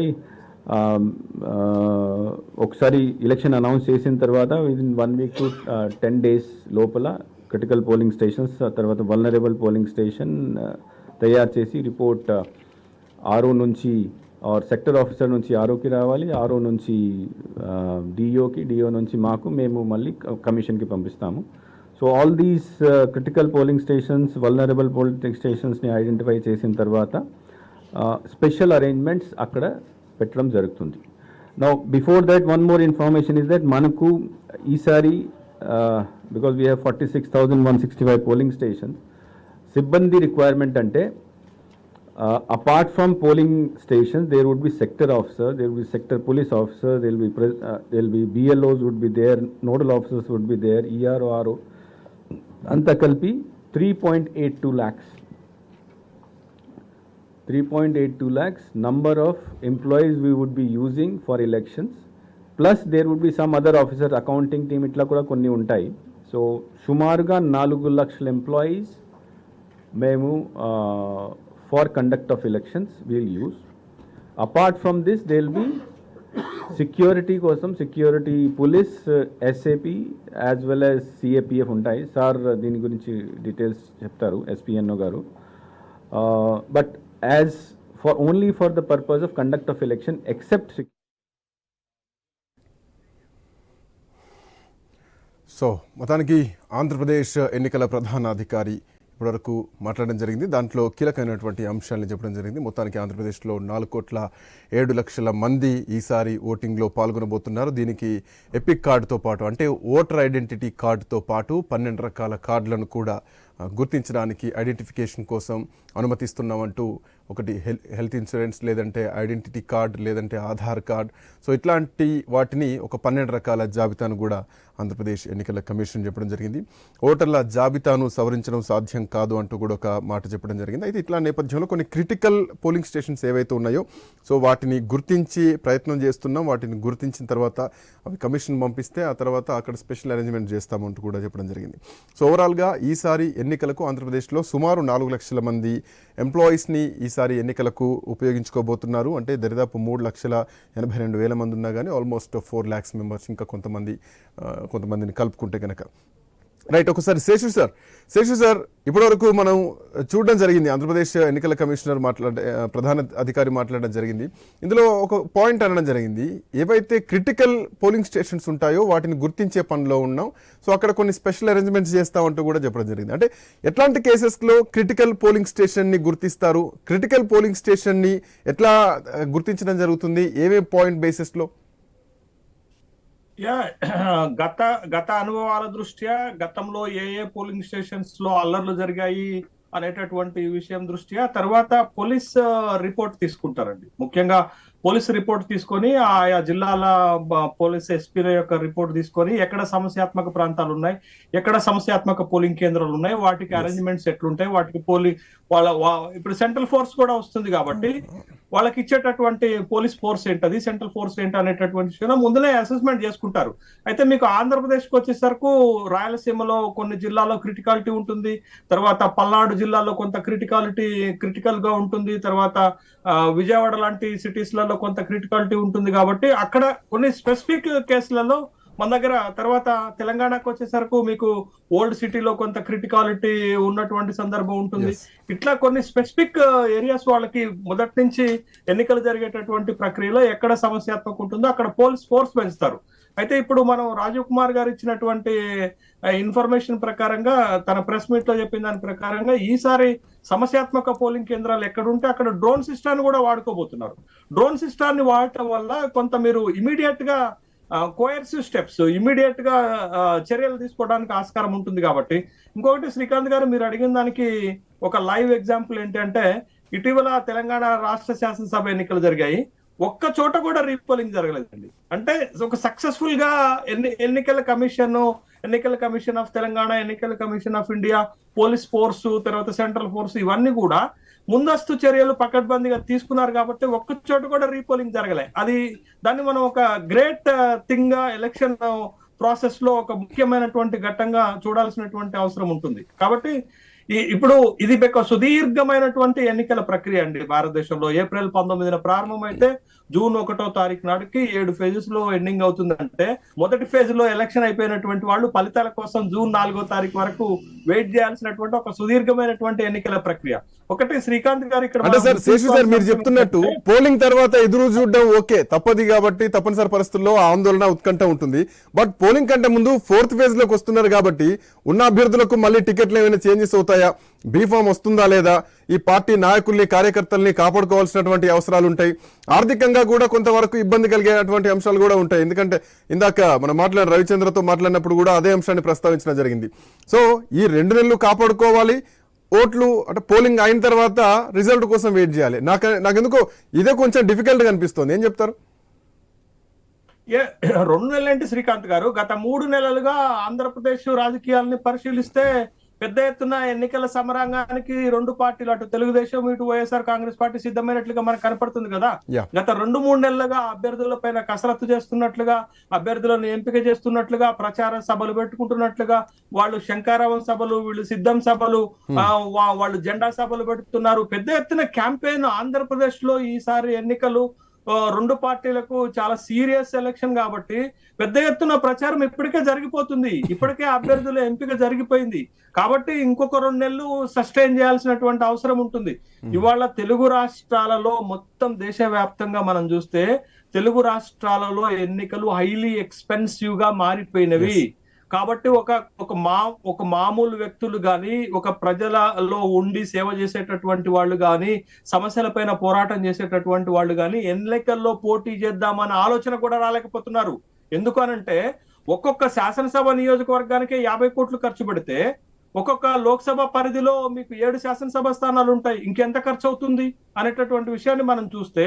ఒకసారి election announce చేసిన తర్వాత within 1 week to 10 days లోపల critical polling stations తర్వాత వల్నరబుల్ పోలింగ్ స్టేషన్ తయారు చేసి రిపోర్ట్ ఆర్ఓ నుంచి ఆర్ సెక్టర్ ఆఫీసర్ నుంచి ఆర్ఓకి రావాలి, ఆర్ఓ నుంచి డిఓకి, డిఓ నుంచి మేము మళ్ళీ కమిషన్కి పంపిస్తాము. So all these critical polling stations, vulnerable polling స్టేషన్స్ని ఐడెంటిఫై చేసిన తర్వాత స్పెషల్ అరేంజ్మెంట్స్ అక్కడ పెట్టడం జరుగుతుంది. Now before that one more information is that మనకు ఈసారి because we have 46,165 polling stations, సిబ్బంది రిక్వైర్మెంట్ అంటే apart from polling stations there would be sector officer, there would be sector police officer, there will be BLOs would be there, nodal officers would be there, ERO, RO, anta kalpi 3.82 lakhs number of employees we would be using for elections, plus there would be some other officer, accounting team itla kuda konni untayi. So sumaruga 4 lakshal employees memu for conduct of elections we'll use. Apart from this there will be security kosam security police, SAP as well as CAPF untayi. Sir dini gurinchi details cheptaru SPNO garu. But as for only for the purpose of conduct of election except so మొత్తానికి ఆంధ్రప్రదేశ్ ఎన్నికల ప్రధానాధికారి ఇప్పటివరకు మాట్లాడడం జరిగింది. దాంట్లో కీలకమైనటువంటి అంశాలను చెప్పడం జరిగింది. మొత్తానికి ఆంధ్రప్రదేశ్లో 4,07,00,000 మంది ఈసారి ఓటింగ్లో పాల్గొనబోతున్నారు. దీనికి ఎపిక్ కార్డుతో పాటు అంటే ఓటర్ ఐడెంటిటీ కార్డుతో పాటు 12 రకాల కార్డులను కూడా గుర్తించడానికి ఐడెంటిఫికేషన్ కోసం అనుమతిస్తున్నామంటూ ఒకటి హెల్త్ ఇన్సూరెన్స్, లేదంటే ఐడెంటిటీ కార్డ్, లేదంటే ఆధార్ కార్డ్. సో ఇట్లాంటి వాటిని ఒక 12 రకాల జాబితాను కూడా ఆంధ్రప్రదేశ్ ఎన్నికల కమిషన్ చెప్పడం జరిగింది. ఓటర్ల జాబితాను సవరించడం సాధ్యం కాదు అంటూ కూడా ఒక మాట చెప్పడం జరిగింది. అయితే ఇట్లా నేపథ్యంలో కొన్ని క్రిటికల్ పోలింగ్ స్టేషన్స్ ఏవైతే ఉన్నాయో సో వాటిని గుర్తించి ప్రయత్నం చేస్తున్నాం. వాటిని గుర్తించిన తర్వాత అవి కమిషన్ పంపిస్తే ఆ తర్వాత అక్కడ స్పెషల్ అరేంజ్మెంట్ చేస్తామంటూ కూడా చెప్పడం జరిగింది. సో ఓవరాల్గా ఈసారి ఎన్నికలకు ఆంధ్రప్రదేశ్లో సుమారు 4 లక్షల మంది ఎంప్లాయీస్ని ఈసారి ఎన్నికలకు ఉపయోగించుకోబోతున్నారు. అంటే దరిదాపు 3,82,000 మంది ఉన్నా కానీ ఆల్మోస్ట్ 4 lakhs మెంబర్స్, ఇంకా కొంతమందిని కలుపుకుంటే కనుక. రైట్, ఒకసారి శేషు సార్ ఇప్పటివరకు మనం చూడడం జరిగింది, ఆంధ్రప్రదేశ్ ఎన్నికల కమిషనర్ ప్రధాన అధికారి మాట్లాడడం జరిగింది. ఇందులో ఒక పాయింట్ అనడం జరిగింది, ఏవైతే క్రిటికల్ పోలింగ్ స్టేషన్స్ ఉంటాయో వాటిని గుర్తించే పనిలో ఉన్నాం. సో అక్కడ కొన్ని స్పెషల్ అరేంజ్మెంట్స్ చేస్తామంటూ కూడా చెప్పడం జరిగింది. అంటే ఎట్లాంటి కేసెస్లో క్రిటికల్ పోలింగ్ స్టేషన్ని గుర్తిస్తారు, క్రిటికల్ పోలింగ్ స్టేషన్ని ఎట్లా గుర్తించడం జరుగుతుంది, ఏమేమి పాయింట్ బేసిస్లో? గత అనుభవాల దృష్ట్యా గతంలో ఏ పోలింగ్ స్టేషన్స్ లో అల్లర్లు జరిగాయి అనేటటువంటి విషయం దృష్ట్యా తర్వాత పోలీస్ రిపోర్ట్ తీసుకుంటారండి. ముఖ్యంగా పోలీస్ రిపోర్ట్ తీసుకొని ఆయా జిల్లాల పోలీస్ ఎస్పీల యొక్క రిపోర్ట్ తీసుకొని ఎక్కడ సమస్యాత్మక ప్రాంతాలు ఉన్నాయి, ఎక్కడ సమస్యాత్మక పోలింగ్ కేంద్రాలు ఉన్నాయి, వాటికి అరేంజ్మెంట్స్ ఎట్లుంటాయి, వాటికి ఇప్పుడు సెంట్రల్ ఫోర్స్ కూడా వస్తుంది కాబట్టి వాళ్ళకి ఇచ్చేటటువంటి పోలీస్ ఫోర్స్ ఏంటది, సెంట్రల్ ఫోర్స్ ఏంటి అనేటటువంటి విషయం ముందునే అసెస్మెంట్ చేసుకుంటారు. అయితే మీకు ఆంధ్రప్రదేశ్కి వచ్చేసరికి రాయలసీమలో కొన్ని జిల్లాల్లో క్రిటికాలిటీ ఉంటుంది, తర్వాత పల్నాడు జిల్లాలో కొంత క్రిటికల్ గా ఉంటుంది, తర్వాత విజయవాడ లాంటి సిటీస్ లలో కొంత క్రిటికాలిటీ ఉంటుంది. కాబట్టి అక్కడ కొన్ని స్పెసిఫిక్ కేసులలో మన దగ్గర, తర్వాత తెలంగాణకు వచ్చేసరికి మీకు ఓల్డ్ సిటీలో కొంత క్రిటికాలిటీ ఉన్నటువంటి సందర్భం ఉంటుంది. ఇట్లా కొన్ని స్పెసిఫిక్ ఏరియాస్ వాళ్ళకి మొదటి నుంచి ఎన్నికలు జరిగేటటువంటి ప్రక్రియలో ఎక్కడ సమస్యాత్మక ఉంటుందో అక్కడ పోలీస్ ఫోర్స్ పెంచుతారు. అయితే ఇప్పుడు మనం రాజీవ్ కుమార్ గారు ఇచ్చినటువంటి ఇన్ఫర్మేషన్ ప్రకారంగా, తన ప్రెస్ మీట్ లో చెప్పిన దాని ప్రకారంగా ఈసారి సమస్యాత్మక పోలింగ్ కేంద్రాలు ఎక్కడుంటే అక్కడ డ్రోన్ సిస్టాన్ని కూడా వాడుకోబోతున్నారు. డ్రోన్ సిస్టాన్ని వాడటం వల్ల కొంత మీరు ఇమీడియట్ గా కోయర్సివ్ స్టెప్స్, ఇమీడియట్ గా చర్యలు తీసుకోవడానికి ఆస్కారం ఉంటుంది. కాబట్టి ఇంకొకటి శ్రీకాంత్ గారు మీరు అడిగిన దానికి ఒక లైవ్ ఎగ్జాంపుల్ ఏంటంటే, ఇటీవల తెలంగాణ రాష్ట్ర శాసనసభ ఎన్నికలు జరిగాయి, ఒక్క చోట కూడా రీపోలింగ్ జరగలేదండి. అంటే ఒక సక్సెస్ఫుల్ గా ఎన్నికల కమిషన్ ఆఫ్ తెలంగాణ, ఎన్నికల commission of India, police force, తర్వాత సెంట్రల్ ఫోర్స్, ఇవన్నీ కూడా ముందస్తు చర్యలు పకడ్బందీగా తీసుకున్నారు కాబట్టి ఒక్క చోట కూడా రీపోలింగ్ జరగలే. దాన్ని మనం ఒక గ్రేట్ థింగ్ గా ఎలక్షన్ ప్రాసెస్ లో ఒక ముఖ్యమైనటువంటి ఘట్టంగా చూడాల్సినటువంటి అవసరం ఉంటుంది. కాబట్టి ఇప్పుడు ఇది ఒక సుదీర్ఘమైనటువంటి ఎన్నికల ప్రక్రియ అండి. భారతదేశంలో ఏప్రిల్ 19న ప్రారంభమైతే జూన్ 1వ తారీఖు నాటికి 7 phases లో ఎండింగ్ అవుతుందంటే, మొదటి ఫేజ్ లో ఎలక్షన్ అయిపోయినటువంటి వాళ్ళు ఫలితాల కోసం జూన్ 4వ తారీఖు వరకు వెయిట్ చేయాల్సినటువంటి ఒక సుదీర్ఘమైనటువంటి ఎన్నికల ప్రక్రియ. ఒకటి శ్రీకాంత్ గారు ఇక్కడ అంటే సార్ శేషు సార్ మీరు చెప్తున్నట్టు పోలింగ్ తర్వాత ఎదురు చూడడం ఓకే, తప్పది కాబట్టి తప్పనిసరి పరిస్థితుల్లో ఆందోళన ఉత్కంఠ ఉంటుంది. బట్ పోలింగ్ కంటే ముందు 4th phase లోకి వస్తున్నారు కాబట్టి ఉన్న అభ్యర్థులకు మళ్ళీ టికెట్లు ఏమైనా చేంజెస్ అవుతాయా, బీఫామ్ వస్తుందా లేదా, ఈ పార్టీ నాయకుల్ని కార్యకర్తల్ని కాపాడుకోవాల్సినటువంటి అవసరాలు ఉంటాయి, ఆర్థికంగా కూడా కొంతవరకు ఇబ్బంది కలిగేటువంటి అంశాలు కూడా ఉంటాయి. ఎందుకంటే ఇందాక మనం రవిచంద్రతో మాట్లాడినప్పుడు కూడా అదే అంశాన్ని ప్రస్తావించడం జరిగింది. సో ఈ 2 నెలలు కాపాడుకోవాలి, ఓట్లు అంటే పోలింగ్ అయిన తర్వాత రిజల్ట్ కోసం వెయిట్ చేయాలి. నాకెందుకో ఇదే కొంచెం డిఫికల్ట్ గా అనిపిస్తుంది. ఏం చెప్తారు? 2 నెలలేంటి శ్రీకాంత్ గారు, గత 3 నెలలుగా ఆంధ్రప్రదేశ్ రాజకీయాలని పరిశీలిస్తే పెద్ద ఎత్తున ఎన్నికల సమరాంగానికి 2 పార్టీలు, అటు తెలుగుదేశం ఇటు వైఎస్ఆర్ కాంగ్రెస్ పార్టీ సిద్ధమైనట్లుగా మనకు కనపడుతుంది కదా. గత 2-3 నెలలుగా అభ్యర్థుల పైన కసరత్తు చేస్తున్నట్లుగా, అభ్యర్థులను ఎంపిక చేస్తున్నట్లుగా, ప్రచార సభలు పెట్టుకుంటున్నట్లుగా, వాళ్ళు శంకారావం సభలు, వీళ్ళు సిద్ధం సభలు, వాళ్ళు జెండా సభలు పెడుతున్నారు. పెద్ద ఎత్తున క్యాంపెయిన్ ఆంధ్రప్రదేశ్ లో ఈసారి ఎన్నికలు 2 పార్టీలకు చాలా సీరియస్ ఎలక్షన్ కాబట్టి పెద్ద ఎత్తున ప్రచారం ఇప్పటికే జరిగిపోతుంది. ఇప్పటికే అభ్యర్థుల ఎంపిక జరిగిపోయింది కాబట్టి ఇంకొక 2 నెలలు సస్టైన్ చేయాల్సినటువంటి అవసరం ఉంటుంది. ఇవాళ తెలుగు రాష్ట్రాలలో మొత్తం దేశవ్యాప్తంగా మనం చూస్తే తెలుగు రాష్ట్రాలలో ఎన్నికలు హైలీ ఎక్స్పెన్సివ్ గా మారిపోయినవి. కాబట్టి ఒక మామూలు వ్యక్తులు గాని, ఒక ప్రజలలో ఉండి సేవ చేసేటటువంటి వాళ్ళు గాని, సమస్యలపైన పోరాటం చేసేటటువంటి వాళ్ళు గాని ఎన్నికల్లో పోటీ చేద్దామన్న ఆలోచన కూడా రాలేకపోతున్నారు. ఎందుకు అనంటే ఒక్కొక్క శాసనసభ నియోజకవర్గానికి 50 కోట్లు ఖర్చు పెడితే ఒక్కొక్క లోక్సభ పరిధిలో మీకు 7 శాసనసభ స్థానాలు ఉంటాయి, ఇంకెంత ఖర్చు అవుతుంది అనేటటువంటి విషయాన్ని మనం చూస్తే,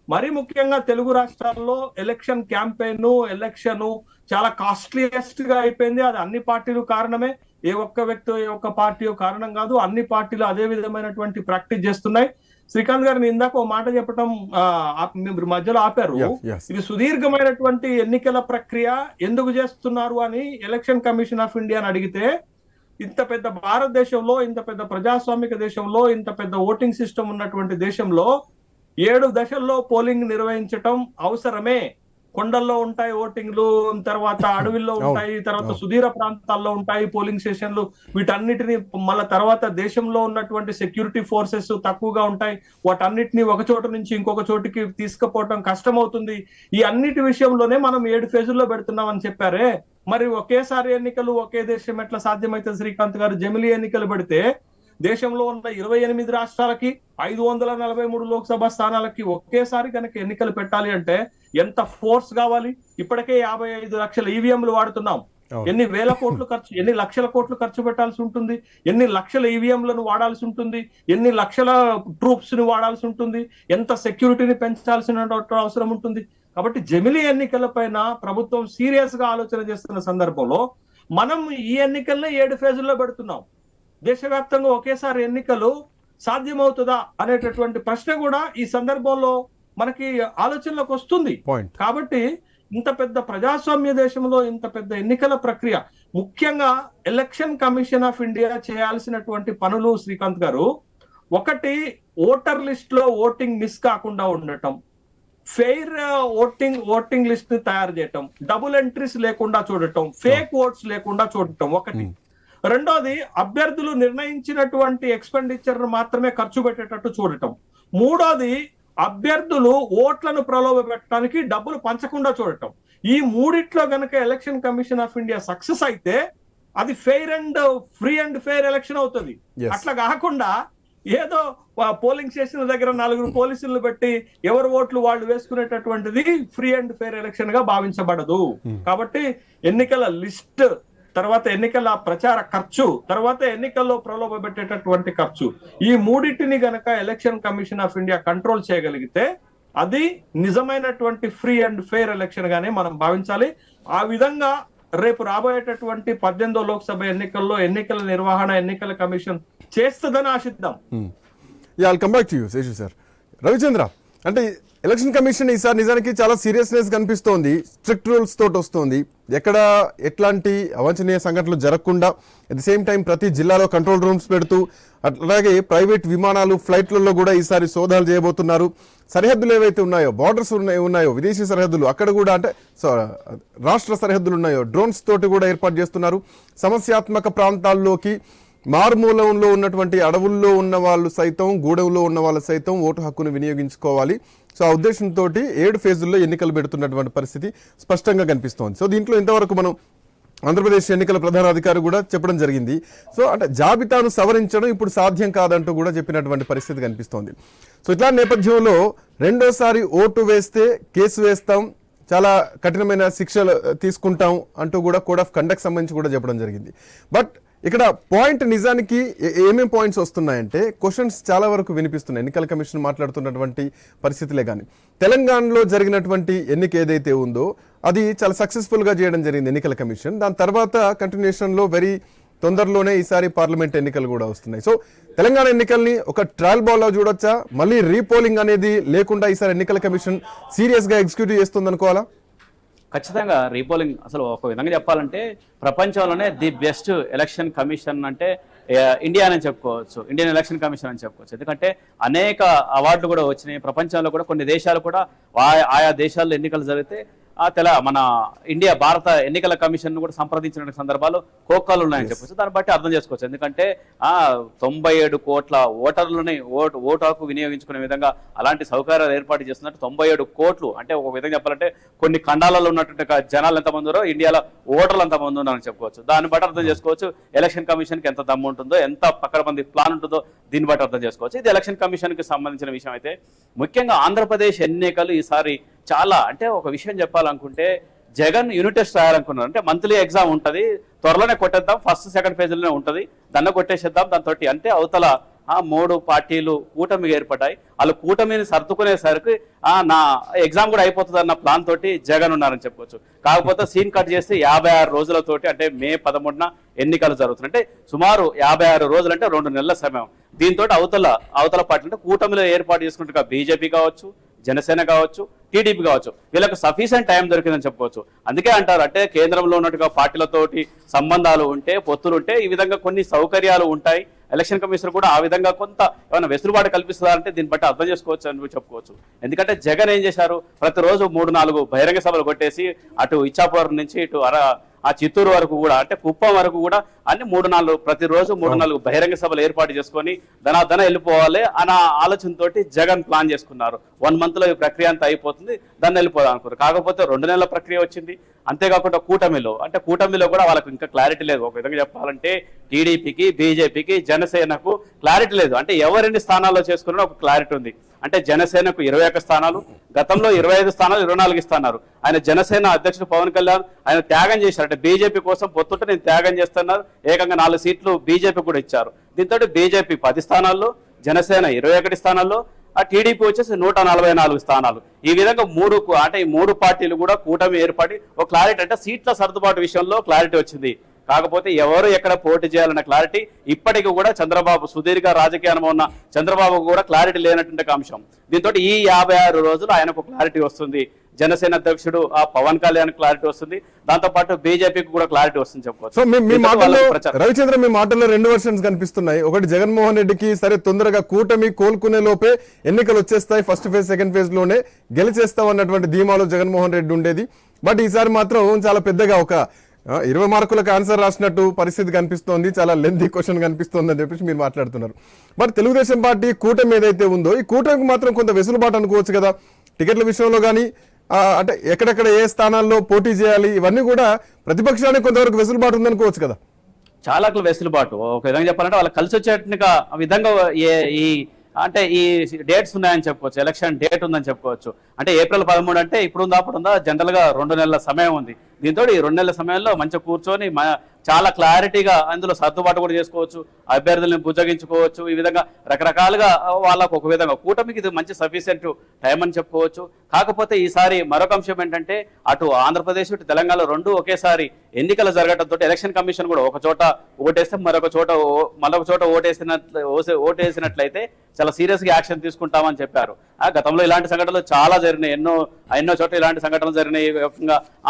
మరి ముఖ్యంగా తెలుగు రాష్ట్రాల్లో ఎలక్షన్ క్యాంపెయిన్, ఎలక్షన్ చాలా కాస్ట్లీయెస్ట్ గా అయిపోయింది. అది అన్ని పార్టీలు కారణమే, ఏ ఒక్క వ్యక్తి ఏ ఒక్క పార్టీ కారణం కాదు, అన్ని పార్టీలు అదే విధమైనటువంటి ప్రాక్టీస్ చేస్తున్నాయి. శ్రీకాంత్ గారిని ఇందాక ఒక మాట చెప్పడం మీరు మధ్యలో ఆపారు. Yes. ఇది సుదీర్ఘమైనటువంటి ఎన్నికల ప్రక్రియ ఎందుకు చేస్తున్నారు అని ఎలక్షన్ కమిషన్ ఆఫ్ ఇండియా అని అడిగితే, ఇంత పెద్ద భారతదేశంలో, ఇంత పెద్ద ప్రజాస్వామిక దేశంలో, ఇంత పెద్ద ఓటింగ్ సిస్టమ్ ఉన్నటువంటి దేశంలో 7 దశల్లో పోలింగ్ నిర్వహించటం అవసరమే. కొండల్లో ఉంటాయి ఓటింగ్లు, తర్వాత అడవిల్లో ఉంటాయి, తర్వాత సుదీర ప్రాంతాల్లో ఉంటాయి పోలింగ్ స్టేషన్లు. వీటన్నిటిని మళ్ళీ తర్వాత దేశంలో ఉన్నటువంటి సెక్యూరిటీ ఫోర్సెస్ తక్కువగా ఉంటాయి, వాటన్నిటిని ఒక చోట నుంచి ఇంకొక చోటికి తీసుకుపోవటం కష్టం అవుతుంది. ఈ అన్నిటి విషయంలోనే మనం 7 ఫేజుల్లో పెడుతున్నాం అని చెప్పారే. మరి ఒకేసారి ఎన్నికలు ఒకే దేశం ఎట్లా సాధ్యమైతే శ్రీకాంత్ గారు? జమిలీ ఎన్నికలు పెడితే దేశంలో ఉన్న 28 రాష్ట్రాలకి 543 లోక్సభ స్థానాలకి ఒకేసారి కనుక ఎన్నికలు పెట్టాలి అంటే ఎంత ఫోర్స్ కావాలి? ఇప్పటికే 55 లక్షల ఈవీఎంలు వాడుతున్నాం. ఎన్ని వేల కోట్లు ఖర్చు, ఎన్ని లక్షల కోట్లు ఖర్చు పెట్టాల్సి ఉంటుంది, ఎన్ని లక్షల ఈవీఎంలను వాడాల్సి ఉంటుంది, ఎన్ని లక్షల ట్రూప్స్ ని వాడాల్సి ఉంటుంది, ఎంత సెక్యూరిటీని పెంచాల్సిన అవసరం ఉంటుంది. కాబట్టి జమిలీ ఎన్నికల పైన ప్రభుత్వం సీరియస్ గా ఆలోచన చేస్తున్న సందర్భంలో మనం ఈ ఎన్నికల్ని 7 ఫేజుల్లో పెడుతున్నాం. దేశవ్యాప్తంగా ఒకేసారి ఎన్నికలు సాధ్యమవుతుందా అనేటటువంటి ప్రశ్న కూడా ఈ సందర్భంలో మనకి ఆలోచనలోకి వస్తుంది. కాబట్టి ఇంత పెద్ద ప్రజాస్వామ్య దేశంలో ఇంత పెద్ద ఎన్నికల ప్రక్రియ, ముఖ్యంగా ఎలక్షన్ కమిషన్ ఆఫ్ ఇండియా చేయాల్సినటువంటి పనులు శ్రీకాంత్ గారు, ఒకటి ఓటర్ లిస్ట్ లో ఓటింగ్ మిస్ కాకుండా ఉండటం, ఫెయిర్ ఓటింగ్ లిస్ట్ ని తయారు చేయటం, డబుల్ ఎంట్రీస్ లేకుండా చూడటం, ఫేక్ ఓట్స్ లేకుండా చూడటం ఒకటి. రెండోది, అభ్యర్థులు నిర్ణయించినటువంటి ఎక్స్పెండిచర్ మాత్రమే ఖర్చు పెట్టేటట్టు చూడటం. మూడోది, అభ్యర్థులు ఓట్లను ప్రలోభ పెట్టడానికి డబ్బులు పంచకుండా చూడటం. ఈ మూడిట్లో గనక election commission of India success అయితే అది ఫ్రీ అండ్ ఫెయిర్ ఎలక్షన్ అవుతుంది. అట్లా కాకుండా ఏదో పోలింగ్ స్టేషన్ దగ్గర 4 పోలీసులను పెట్టి ఎవరు ఓట్లు వాళ్ళు వేసుకునేటటువంటిది ఫ్రీ అండ్ ఫెయిర్ ఎలక్షన్ గా భావించబడదు. కాబట్టి ఎన్నికల లిస్ట్, తర్వాత ఎన్నికల ప్రచార ఖర్చు, తర్వాత ఎన్నికల్లో ప్రలోభ పెట్టేటటువంటి ఖర్చు, ఈ మూడింటిని గనక election commission of India control చేయగలిగితే అది నిజమైనటువంటి ఫ్రీ అండ్ ఫెయిర్ ఎలక్షన్ గానే మనం భావించాలి. ఆ విధంగా రేపు రాబోయేటటువంటి 18వ లోక్సభ ఎన్నికల్లో ఎన్నికల నిర్వహణ ఎన్నికల కమిషన్ చేస్తుందని ఆశిద్దాం. Come back to you Seshu sir. Ravichandra, అంటే ఎలక్షన్ కమిషన్ ఈసారి నిజానికి చాలా సీరియస్నెస్ కనిపిస్తోంది, స్ట్రిక్ట్ రూల్స్ తోటి వస్తుంది, ఎక్కడ ఎట్లాంటి అవాంఛనీయ సంఘటనలు జరగకుండా అట్ ది సేమ్ టైం ప్రతి జిల్లాలో కంట్రోల్ రూమ్స్ పెడుతూ, అట్లాగే ప్రైవేట్ విమానాలు ఫ్లైట్లలో కూడా ఈసారి సోదాలు చేయబోతున్నారు. సరిహద్దులు ఏవైతే ఉన్నాయో, బార్డర్స్ ఉన్నాయో, విదేశీ సరిహద్దులు అక్కడ కూడా, అంటే రాష్ట్ర సరిహద్దులు ఉన్నాయో డ్రోన్స్ తోటి కూడా ఏర్పాటు చేస్తున్నారు. సమస్యాత్మక ప్రాంతాల్లోకి, మారుమూలంలో ఉన్నటువంటి అడవుల్లో ఉన్న వాళ్ళు సైతం, గూడెంలో ఉన్న వాళ్ళు సైతం ఓటు హక్కును వినియోగించుకోవాలి. సో ఆ ఉద్దేశంతో 7 ఫేజుల్లో ఎన్నికలు పెడుతున్నటువంటి పరిస్థితి స్పష్టంగా కనిపిస్తోంది. సో దీంట్లో ఇంతవరకు మనం ఆంధ్రప్రదేశ్ ఎన్నికల ప్రధాన అధికారి కూడా చెప్పడం జరిగింది. సో అంటే జాబితాను సవరించడం ఇప్పుడు సాధ్యం కాదంటూ కూడా చెప్పినటువంటి పరిస్థితి కనిపిస్తోంది. సో ఇట్లాంటి నేపథ్యంలో రెండోసారి ఓటు వేస్తే కేసు వేస్తాం, చాలా కఠినమైన శిక్షలు తీసుకుంటాం అంటూ కూడా కోడ్ ఆఫ్ కండక్ట్ సంబంధించి కూడా చెప్పడం జరిగింది. బట్ ఇక్కడ పాయింట్ నిజానికి ఏమేం పాయింట్స్ వస్తున్నాయంటే, క్వశ్చన్స్ చాలా వరకు వినిపిస్తున్నాయి. ఎన్నికల కమిషన్ మాట్లాడుతున్నటువంటి పరిస్థితులే కానీ, తెలంగాణలో జరిగినటువంటి ఎన్నిక ఏదైతే ఉందో అది చాలా సక్సెస్ఫుల్గా చేయడం జరిగింది ఎన్నికల కమిషన్. దాని తర్వాత కంటిన్యూషన్లో వెరీ తొందరలోనే ఈసారి పార్లమెంట్ ఎన్నికలు కూడా వస్తున్నాయి. సో తెలంగాణ ఎన్నికల్ని ఒక ట్రయల్ బాల్లో చూడొచ్చా? మళ్ళీ రీపోలింగ్ అనేది లేకుండా ఈసారి ఎన్నికల కమిషన్ సీరియస్గా ఎగ్జిక్యూట్ చేస్తుంది అనుకోవాలా? ఖచ్చితంగా రీపోలింగ్, అసలు ఒక విధంగా చెప్పాలంటే ప్రపంచంలోనే ది బెస్ట్ ఎలక్షన్ కమిషన్ అంటే ఇండియా అని చెప్పుకోవచ్చు, ఇండియన్ ఎలక్షన్ కమిషన్ అని చెప్పుకోవచ్చు. ఎందుకంటే అనేక అవార్డులు కూడా వచ్చినాయి ప్రపంచంలో కూడా. కొన్ని దేశాలు కూడా ఆయా దేశాల్లో ఎన్నికలు జరిగితే మన భారత ఎన్నికల కమిషన్ కూడా సంప్రదించిన సందర్భాలు కోకాలు ఉన్నాయని చెప్పొచ్చు. దాన్ని బట్టి అర్థం చేసుకోవచ్చు. ఎందుకంటే 97 కోట్ల ఓటర్లని ఓటు హక్కు వినియోగించుకునే విధంగా అలాంటి సౌకర్యాలు ఏర్పాటు చేస్తున్నట్టు 97 కోట్లు అంటే ఒక విధంగా చెప్పాలంటే కొన్ని ఖండాలలో ఉన్నటువంటి జనాలు ఎంతమంది ఉన్నారో ఇండియాలో ఓటర్లు ఎంతమంది ఉన్నారని చెప్పుకోవచ్చు. దాన్ని బట్టి అర్థం చేసుకోవచ్చు ఎలక్షన్ కమిషన్కి ఎంత దమ్ము ఉంటుందో, ఎంత పకడ్బందీ ప్లాన్ ఉంటుందో దీన్ని బట్టి అర్థం చేసుకోవచ్చు. ఇది ఎలక్షన్ కమిషన్కి సంబంధించిన విషయం అయితే, ముఖ్యంగా ఆంధ్రప్రదేశ్ ఎన్నికలు ఈసారి చాలా, అంటే ఒక విషయం చెప్పాలనుకుంటే జగన్ యూనిట్ టెస్ట్ రాయాలనుకున్నారు. అంటే మంత్లీ ఎగ్జామ్ ఉంటుంది, త్వరలోనే కొట్టేద్దాం, ఫస్ట్ సెకండ్ ఫేజ్లోనే ఉంటుంది, దండ కొట్టేసేద్దాం దాంతో అంటే అవతల ఆ 3 పార్టీలు కూటమి ఏర్పడ్డాయి. వాళ్ళు కూటమిని సర్దుకునేసరికి నా ఎగ్జామ్ కూడా అయిపోతుంది అన్న ప్లాన్ తోటి జగన్ ఉన్నారని చెప్పుకోవచ్చు. కాకపోతే సీన్ కట్ చేస్తే 56 రోజులతోటి అంటే మే 13న ఎన్నికలు జరుగుతున్నాయి. అంటే సుమారు 56 రోజులు అంటే 2 నెలల సమయం. దీంతో అవతల పార్టీ అంటే కూటమిలో ఏర్పాటు చేసుకుంటున్న బీజేపీ కావచ్చు, జనసేన కావచ్చు, టీడీపీ కావచ్చు, వీళ్ళకి సఫిషియెంట్ టైం దొరికిందని చెప్పుకోవచ్చు. అందుకే అంటారు అంటే కేంద్రంలో ఉన్నట్టుగా పార్టీలతోటి సంబంధాలు ఉంటే, పొత్తులు ఉంటే ఈ విధంగా కొన్ని సౌకర్యాలు ఉంటాయి. ఎలక్షన్ కమిషన్ కూడా ఆ విధంగా కొంత ఏమైనా వెసులుబాటు కల్పిస్తున్నారంటే దీన్ని బట్టి అర్థం చేసుకోవచ్చు అని చెప్పుకోవచ్చు. ఎందుకంటే జగన్ ఏం చేశారు, ప్రతిరోజు 3-4 బహిరంగ సభలు కొట్టేసి అటు ఇచ్చాపురం నుంచి ఇటు ఆ చిత్తూరు వరకు కూడా అంటే కుప్పం వరకు కూడా అన్ని 3-4 ప్రతిరోజు 3-4 బహిరంగ సభలు ఏర్పాటు చేసుకొని ధన వెళ్ళిపోవాలి అన్న ఆలోచనతోటి జగన్ ప్లాన్ చేసుకున్నారు. 1 month లో ఈ ప్రక్రియ అంతా అయిపోతుంది, దాన్ని వెళ్ళిపోదాం అనుకున్నారు. కాకపోతే 2 నెలల ప్రక్రియ వచ్చింది. అంతేకాకుండా కూటమిలో కూడా వాళ్ళకు ఇంకా క్లారిటీ లేదు. ఒక విధంగా చెప్పాలంటే టీడీపీకి, బీజేపీకి, జనసేనకు క్లారిటీ లేదు. అంటే ఎవరెన్ని స్థానాల్లో చేసుకున్నారో ఒక క్లారిటీ ఉంది. అంటే జనసేనకు 21 స్థానాలు, గతంలో 25 స్థానాలు 24 ఇస్తున్నారు. ఆయన జనసేన అధ్యక్షుడు పవన్ కళ్యాణ్ ఆయన త్యాగం చేశారు. అంటే బీజేపీ కోసం పొత్తుంటే నేను త్యాగం చేస్తున్నారు. ఏకంగా 4 సీట్లు బీజేపీ కూడా ఇచ్చారు. దీంతో బీజేపీ 10 స్థానాల్లో, జనసేన 21 స్థానాల్లో, ఆ టీడీపీ వచ్చేసి 144 స్థానాలు. ఈ విధంగా ఈ 3 పార్టీలు కూడా కూటమి ఏర్పడి ఒక క్లారిటీ అంటే సీట్ల సర్దుబాటు విషయంలో క్లారిటీ వచ్చింది. కాకపోతే ఎవరు ఎక్కడ పోటీ చేయాలన్న క్లారిటీ ఇప్పటికీ కూడా చంద్రబాబు సుదీర్ఘ రాజకీయ అనుభవం ఉన్న చంద్రబాబు కూడా క్లారిటీ లేనటువంటి అంశం. దీంతో ఈ 56 రోజులు ఆయనకు క్లారిటీ వస్తుంది. జనసేన అధ్యక్షుడు పవన్ కళ్యాణ్ క్లారిటీ వస్తుంది, దాంతో పాటు బీజేపీకి కూడా క్లారిటీ వస్తుంది చెప్పుకోవచ్చు. సో మీ మాటల్లో రవిచంద్ర, మీ మాటల్లో 2 వెర్షన్స్ కనిపిస్తున్నాయి. ఒకటి జగన్మోహన్ రెడ్డికి సరే తొందరగా కూటమి కోలుకునే లోపే ఎన్నికలు వచ్చేస్తాయి, ఫస్ట్ ఫేజ్ సెకండ్ ఫేజ్ లోనే గెలిచేస్తాం అన్నటువంటి ధీమాలో జగన్మోహన్ రెడ్డి ఉండేది. బట్ ఈసారి మాత్రం చాలా పెద్దగా ఒక 20 మార్కులకు ఆన్సర్ రాసినట్టు పరిస్థితి కనిపిస్తోంది, చాలా లెంతీ క్వశ్చన్ కనిపిస్తోంది అని చెప్పేసి మీరు మాట్లాడుతున్నారు. బట్ తెలుగుదేశం పార్టీ కూటమి ఏదైతే ఉందో ఈ కూటమికి మాత్రం కొంత వెసులుబాటు అనుకోవచ్చు కదా, టికెట్ల విషయంలో కానీ అంటే ఎక్కడెక్కడ ఏ స్థానాల్లో పోటీ చేయాలి ఇవన్నీ కూడా ప్రతిపక్షానికి కొంతవరకు వెసులుబాటు ఉందనుకోవచ్చు కదా. చాలా వెసులుబాటు ఒక విధంగా చెప్పాలంటే వాళ్ళకి కలిసి వచ్చేట్టుగా విధంగా అంటే ఈ డేట్స్ ఉన్నాయని చెప్పుకోవచ్చు. ఎలక్షన్ డేట్ ఉందని చెప్పుకోవచ్చు. అంటే ఏప్రిల్ 13 అంటే ఇప్పుడు ఉందా అప్పుడు ఉందా, జనరల్ గా 2 నెలల సమయం ఉంది. దీంతో ఈ 2 నెలల సమయంలో మంచిగా కూర్చొని చాలా క్లారిటీగా అందులో సర్దుబాటు కూడా చేసుకోవచ్చు, అభ్యర్థులను బుజ్జగించుకోవచ్చు. ఈ విధంగా రకరకాలుగా వాళ్ళకు ఒక విధంగా కూటమికి ఇది మంచి సఫిషియెంట్ టైం అని చెప్పుకోవచ్చు. కాకపోతే ఈసారి మరొక అంశం ఏంటంటే అటు ఆంధ్రప్రదేశ్ ఇటు తెలంగాణలో 2 ఒకేసారి ఎన్నికలు జరగడంతో ఎలక్షన్ కమిషన్ కూడా ఒక చోట ఓటేస్తే మరొక చోట ఓటేసినట్లయితే చాలా సీరియస్ గా యాక్షన్ తీసుకుంటామని చెప్పారు. గతంలో ఇలాంటి సంఘటనలు చాలా జరిగినాయి, ఎన్నో చోట్ల ఇలాంటి సంఘటనలు జరిగినాయి.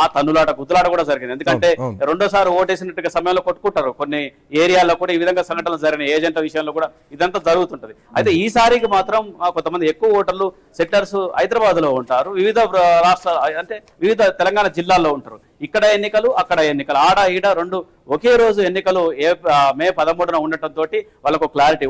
ఆ తన్నులాట గుద్దులాట కూడా జరిగింది. ఎందుకంటే రెండోసారి ఓటేసినట్టుగా సమయంలో కొట్టుకుంటారు. కొన్ని ఏరియాల్లో కూడా ఈ విధంగా సంఘటనలు జరిగినాయి. ఏజెంట్ల విషయంలో కూడా ఇదంతా జరుగుతుంటది. అయితే ఈసారికి మాత్రం కొంతమంది ఎక్కువ ఓటర్లు సెక్టర్స్ హైదరాబాద్ లో ఉంటారు, వివిధ రాష్ట్రాలు అంటే వివిధ తెలంగాణ జిల్లాల్లో ఉంటారు. ఇక్కడ ఎన్నికలు అక్కడ ఎన్నికలు, ఆడ ఈడ 2 ఒకే రోజు ఎన్నికలు మే 13న ఉండటంతో వాళ్ళకు క్లారిటీ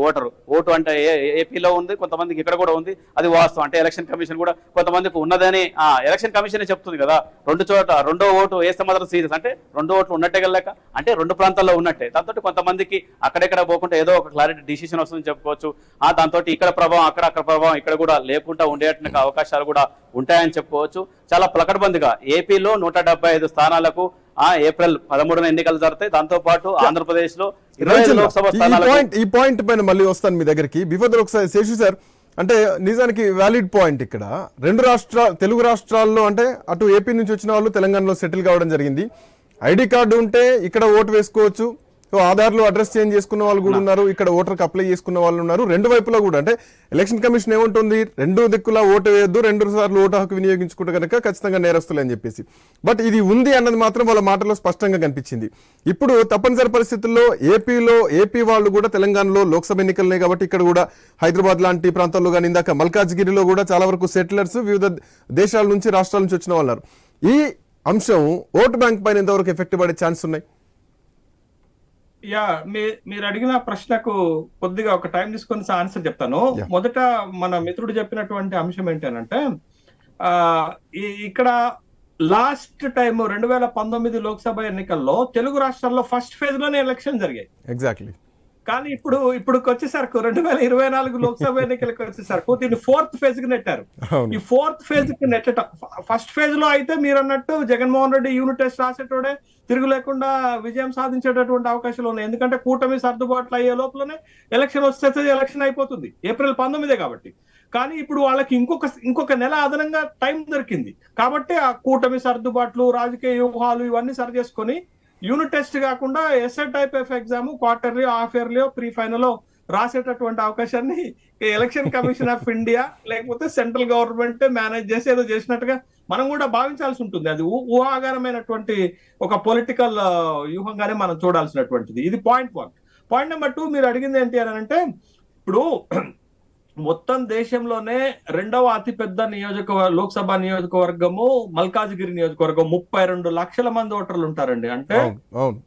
ఓటు అంటే ఏపీలో ఉంది, కొంతమందికి ఇక్కడ కూడా ఉంది. అది వాస్తవం. అంటే ఎలక్షన్ కమిషన్ కూడా కొంతమందికి ఉన్నదని ఎలక్షన్ కమిషన్ చెప్తుంది కదా. 2 చోట 2వ ఓటు వేస్తే మాత్రం సీరియస్ అంటే 2 ఓట్లు ఉన్నట్టే వెళ్ళాక అంటే 2 ప్రాంతాల్లో ఉన్నట్టే. దాంతో కొంతమందికి అక్కడెక్కడ పోకుండా ఏదో ఒక క్లారిటీ డిసిషన్ వస్తుందని చెప్పుకోవచ్చు. దాంతో ఇక్కడ ప్రభావం అక్కడ ప్రభావం ఇక్కడ కూడా లేకుండా ఉండేటువంటి అవకాశాలు కూడా ఉంటాయని చెప్పుకోవచ్చు. చాలా ప్లకడ్బందిగా ఏపీలో 175 స్థానాలకు ఏప్రిల్ 13న ఎన్నికలు జరుగుతాయి. దాంతో పాటు ఆంధ్రప్రదేశ్ లో 20 లోక్సభ స్థానాలు. ఈ పాయింట్ పైన మళ్ళీ వస్తాను మీ దగ్గరికి. బిఫోర్ ఒకసారి శేషు సార్, అంటే నిజానికి వ్యాలిడ్ పాయింట్ ఇక్కడ. 2 తెలుగు రాష్ట్రాల్లో అంటే అటు ఏపీ నుంచి వచ్చిన వాళ్ళు తెలంగాణలో సెటిల్ కావడం జరిగింది. ఐడి కార్డు ఉంటే ఇక్కడ ఓటు వేసుకోవచ్చు. ఆధార్లో అడ్రస్ చేంజ్ చేసుకున్న వాళ్ళు కూడా ఉన్నారు, ఇక్కడ ఓటర్కి అప్లై చేసుకున్న వాళ్ళు ఉన్నారు. 2 వైపులా కూడా అంటే ఎలక్షన్ కమిషన్ ఏముంటుంది, 2 దిక్కులా ఓటు వేయొద్దు, 2 సార్లు ఓటు హక్కు వినియోగించుకుంటే కనుక ఖచ్చితంగా నేరస్తులు అని చెప్పేసి. బట్ ఇది ఉంది అన్నది మాత్రం వాళ్ళ మాటలో స్పష్టంగా కనిపించింది. ఇప్పుడు తప్పనిసరి పరిస్థితుల్లో ఏపీ వాళ్ళు కూడా తెలంగాణలో లోక్సభ ఎన్నికలనే కాబట్టి ఇక్కడ కూడా హైదరాబాద్ లాంటి ప్రాంతాల్లో కానీ ఇందాక మల్కాజ్గిరిలో కూడా చాలా వరకు సెటిలర్స్ వివిధ దేశాల నుంచి రాష్ట్రాల నుంచి వచ్చిన వాళ్ళు. ఈ అంశం ఓటు బ్యాంక్ పైన ఎంతవరకు ఎఫెక్ట్ పడే ఛాన్స్ ఉన్నాయి? మీరు అడిగిన ప్రశ్నకు కొద్దిగా ఒక టైం తీసుకొని ఆన్సర్ చెప్తాను. మొదట మన మిత్రుడు చెప్పినటువంటి అంశం ఏంటంటే ఇక్కడ లాస్ట్ టైం 2019 లోక్సభ ఎన్నికల్లో తెలుగు రాష్ట్రాల్లో ఫస్ట్ ఫేజ్ లోనే ఎలక్షన్ జరిగాయి. ఎగ్జాక్ట్లీ. కానీ ఇప్పుడు వచ్చేసరికి 2024 లోక్సభ ఎన్నికలకు వచ్చేసరికి దీన్ని 4th ఫేజ్ కి నెట్టారు. అవును. ఈ 4th ఫేజ్ కి నెట్టడం, ఫస్ట్ ఫేజ్ లో అయితే మీరు అన్నట్టు జగన్మోహన్ రెడ్డి యూనిట్ టెస్ట్ రాసేటోడే తిరుగు లేకుండా విజయం సాధించేటటువంటి అవకాశాలు ఉన్నాయి. ఎందుకంటే కూటమి సర్దుబాట్లు అయ్యే లోపలనే ఎలక్షన్ వస్తే ఎలక్షన్ అయిపోతుంది, ఏప్రిల్ 19 కాబట్టి. కానీ ఇప్పుడు వాళ్ళకి ఇంకొక నెల అదనంగా టైం దొరికింది కాబట్టి ఆ కూటమి సర్దుబాట్లు, రాజకీయ వ్యూహాలు ఇవన్నీ సరి చేసుకొని యూనిట్ టెస్ట్ కాకుండా SA type of exam quarterly, half yearly, pre final రాసేటటువంటి అవకాశాన్ని ఎలక్షన్ కమిషన్ ఆఫ్ ఇండియా లేకపోతే సెంట్రల్ గవర్నమెంట్ మేనేజ్ చేసి ఏదో చేసినట్టుగా మనం కూడా భావించాల్సి ఉంటుంది. అది ఊహాగారమైనటువంటి ఒక పొలిటికల్ వ్యూహంగానే మనం చూడాల్సినటువంటిది. ఇది పాయింట్ 1. పాయింట్ నెంబర్ 2 మీరు అడిగింది ఏంటి అని అంటే, ఇప్పుడు మొత్తం దేశంలోనే 2వ అతిపెద్ద లోక్సభ నియోజకవర్గము మల్కాజ్గిరి నియోజకవర్గం. 32 లక్షల మంది ఓటర్లు ఉంటారండి. అంటే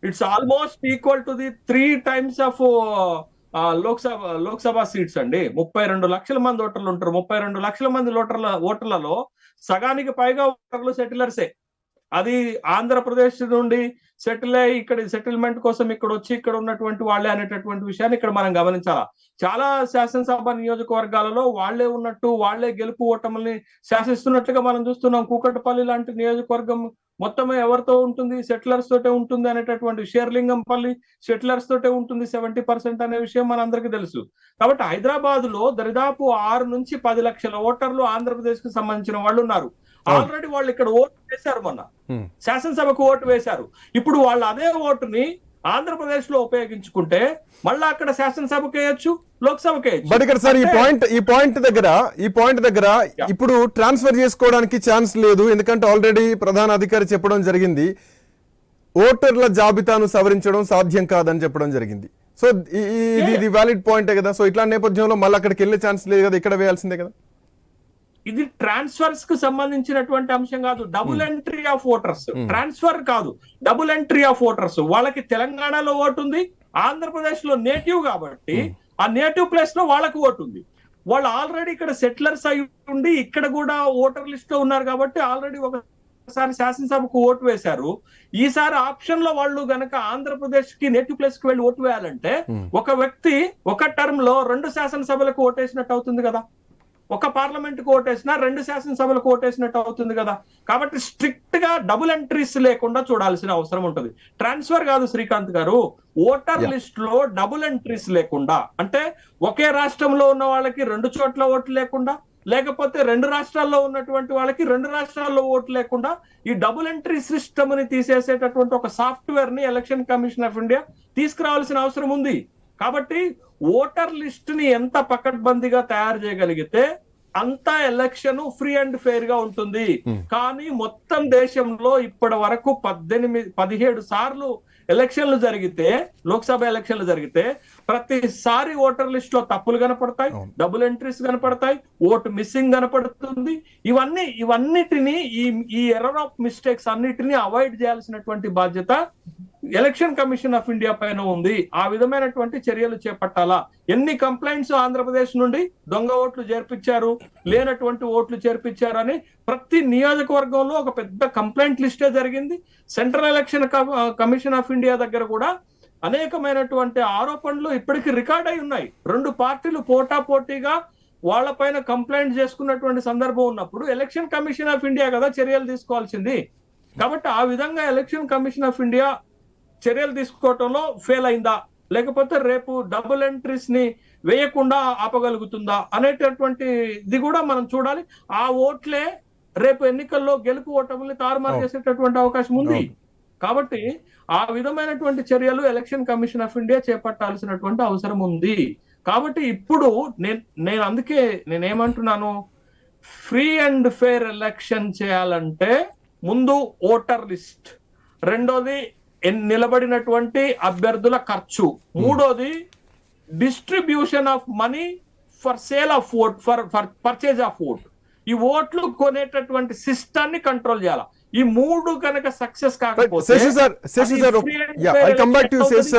it's almost equal to the 3 times of Lok Sabha seats అండి. 32 లక్షల మంది ఓటర్లు ఉంటారు. 32 లక్షల మంది ఓటర్లలో సగానికి పైగా ఓటర్లు సెటిలర్సే. అది ఆంధ్రప్రదేశ్ నుండి సెటిల్ అయ్యి ఇక్కడ సెటిల్మెంట్ కోసం ఇక్కడ వచ్చి ఇక్కడ ఉన్నటువంటి వాళ్ళే అనేటటువంటి విషయాన్ని ఇక్కడ మనం గమనించాలా. చాలా శాసనసభ నియోజకవర్గాలలో వాళ్లే ఉన్నట్టు, వాళ్లే గెలుపు ఓటముల్ని శాసిస్తున్నట్లుగా మనం చూస్తున్నాం. కూకట్పల్లి లాంటి నియోజకవర్గం మొత్తమే ఎవరితో ఉంటుంది? సెటిలర్స్ తోటే ఉంటుంది అనేటటువంటి, షేర్లింగంపల్లి సెటిలర్స్ తోటే ఉంటుంది 70% అనే విషయం మనందరికీ తెలుసు. కాబట్టి హైదరాబాద్ లో దరిదాపు 6 నుంచి 10 లక్షల ఓటర్లు ఆంధ్రప్రదేశ్ కి సంబంధించిన వాళ్ళు ఉన్నారు. ఆల్రెడీ వాళ్ళు ఇక్కడ ఓటు వేశారు, మొన్న శాసనసభకు ఓటు వేశారు. ఇప్పుడు వాళ్ళు అదే ఓటుని ఆంధ్రప్రదేశ్ లో ఉపయోగించుకుంటే మళ్ళీ అక్కడ శాసనసభకు వేయొచ్చు, లోక్సభకు వేయొచ్చు. బట్ ఇక్కడ సార్ ఈ పాయింట్ దగ్గర ఇప్పుడు ట్రాన్స్ఫర్ చేసుకోవడానికి ఛాన్స్ లేదు. ఎందుకంటే ఆల్రెడీ ప్రధాన అధికారి చెప్పడం జరిగింది, ఓటర్ల జాబితాను సవరించడం సాధ్యం కాదని చెప్పడం జరిగింది. సో ఇది వ్యాలిడ్ పాయింటే కదా. సో ఇట్లాంటి నేపథ్యంలో మళ్ళీ అక్కడికి వెళ్ళే ఛాన్స్ లేదు కదా, ఇక్కడ వేయాల్సిందే కదా. ఇది ట్రాన్స్ఫర్స్ కు సంబంధించినటువంటి అంశం కాదు. Double entry of voters, transfer కాదు, డబుల్ ఎంట్రీ ఆఫ్ ఓటర్స్. వాళ్ళకి తెలంగాణలో ఓటు ఉంది, ఆంధ్రప్రదేశ్ లో నేటివ్ కాబట్టి ఆ నేటివ్ ప్లేస్ లో వాళ్ళకి ఓటు ఉంది. వాళ్ళు ఆల్రెడీ ఇక్కడ సెటిలర్స్ అయి ఉండి ఇక్కడ కూడా ఓటర్ లిస్ట్ లో ఉన్నారు కాబట్టి ఆల్రెడీ ఒకసారి శాసనసభకు ఓటు వేశారు. ఈసారి ఆప్షన్ లో వాళ్ళు గనక ఆంధ్రప్రదేశ్ కి నేటివ్ ప్లేస్ కి వెళ్ళి ఓటు వేయాలంటే ఒక వ్యక్తి ఒక టర్మ్ లో 2 శాసనసభలకు ఓటేసినట్టు అవుతుంది కదా. ఒక పార్లమెంట్ కు ఓటేసినా 2 శాసనసభలకు ఓటేసినట్టు అవుతుంది కదా. కాబట్టి స్ట్రిక్ట్ గా డబుల్ ఎంట్రీస్ లేకుండా చూడాల్సిన అవసరం ఉంటుంది. ట్రాన్స్ఫర్ కాదు శ్రీకాంత్ గారు, ఓటర్ లిస్ట్ లో డబుల్ ఎంట్రీస్ లేకుండా, అంటే ఒకే రాష్ట్రంలో ఉన్న వాళ్ళకి 2 చోట్ల ఓట్లు లేకుండా, లేకపోతే 2 రాష్ట్రాల్లో ఉన్నటువంటి వాళ్ళకి 2 రాష్ట్రాల్లో ఓటు లేకుండా ఈ డబుల్ ఎంట్రీ సిస్టమ్ ని తీసేసేటటువంటి ఒక సాఫ్ట్వేర్ ని ఎలక్షన్ కమిషన్ ఆఫ్ ఇండియా తీసుకురావాల్సిన అవసరం ఉంది. కాబట్టి ఓటర్ లిస్ట్ ని ఎంత పకడ్బందీగా తయారు చేయగలిగితే అంత ఎలక్షన్ ఫ్రీ అండ్ ఫెయిర్ గా ఉంటుంది. కానీ మొత్తం దేశంలో ఇప్పటి వరకు 17 సార్లు ఎలక్షన్లు జరిగితే, లోక్సభ ఎలక్షన్లు జరిగితే ప్రతిసారి ఓటర్ లిస్ట్ లో తప్పులు కనపడతాయి, డబుల్ ఎంట్రీస్ కనపడతాయి, ఓటు మిస్సింగ్ కనపడుతుంది. ఇవన్నిటిని ఈ ఎర్రర్ ఆఫ్ మిస్టేక్స్ అన్నిటిని అవాయిడ్ చేయాల్సినటువంటి బాధ్యత ఎలక్షన్ కమిషన్ ఆఫ్ ఇండియా పైన ఉంది. ఆ విధమైనటువంటి చర్యలు చేపట్టాలా. ఎన్ని కంప్లైంట్స్ ఆంధ్రప్రదేశ్ నుండి దొంగ ఓట్లు చేర్పించారు, లేనటువంటి ఓట్లు చేర్పించారు అని ప్రతి నియోజకవర్గంలో ఒక పెద్ద కంప్లైంట్ లిస్టే జరిగింది. Central election commission of India దగ్గర కూడా అనేకమైనటువంటి ఆరోపణలు ఇప్పటికీ రికార్డ్ అయి ఉన్నాయి. 2 పార్టీలు పోటాపోటీగా వాళ్ళపైన కంప్లైంట్ చేసుకున్నటువంటి సందర్భం ఉన్నప్పుడు ఎలక్షన్ కమిషన్ ఆఫ్ ఇండియా కదా చర్యలు తీసుకోవాల్సింది. కాబట్టి ఆ విధంగా ఎలక్షన్ కమిషన్ ఆఫ్ ఇండియా చర్యలు తీసుకోవటంలో ఫెయిల్ అయిందా, లేకపోతే రేపు డబుల్ ఎంట్రీస్ ని వేయకుండా ఆపగలుగుతుందా అనేటటువంటి ఇది కూడా మనం చూడాలి. ఆ ఓట్లే రేపు ఎన్నికల్లో గెలుపు ఓటముల్ని తారుమారు చేసేటటువంటి అవకాశం ఉంది. కాబట్టి ఆ విధమైనటువంటి చర్యలు ఎలక్షన్ కమిషన్ ఆఫ్ ఇండియా చేపట్టాల్సినటువంటి అవసరం ఉంది. కాబట్టి ఇప్పుడు అందుకే నేనేమంటున్నాను, ఫ్రీ అండ్ ఫెయిర్ ఎలక్షన్ చేయాలంటే ముందు ఓటర్ లిస్ట్, రెండోది నిలబడినటువంటి అభ్యర్థుల ఖర్చు, మూడోది distribution of money for sale of vote, for purchase of vote. ఈ ఓట్లు కొనేటటువంటి సిస్టాన్ని కంట్రోల్ చేయాలి. ఈ 3 కనుక సక్సెస్ కాకపోతే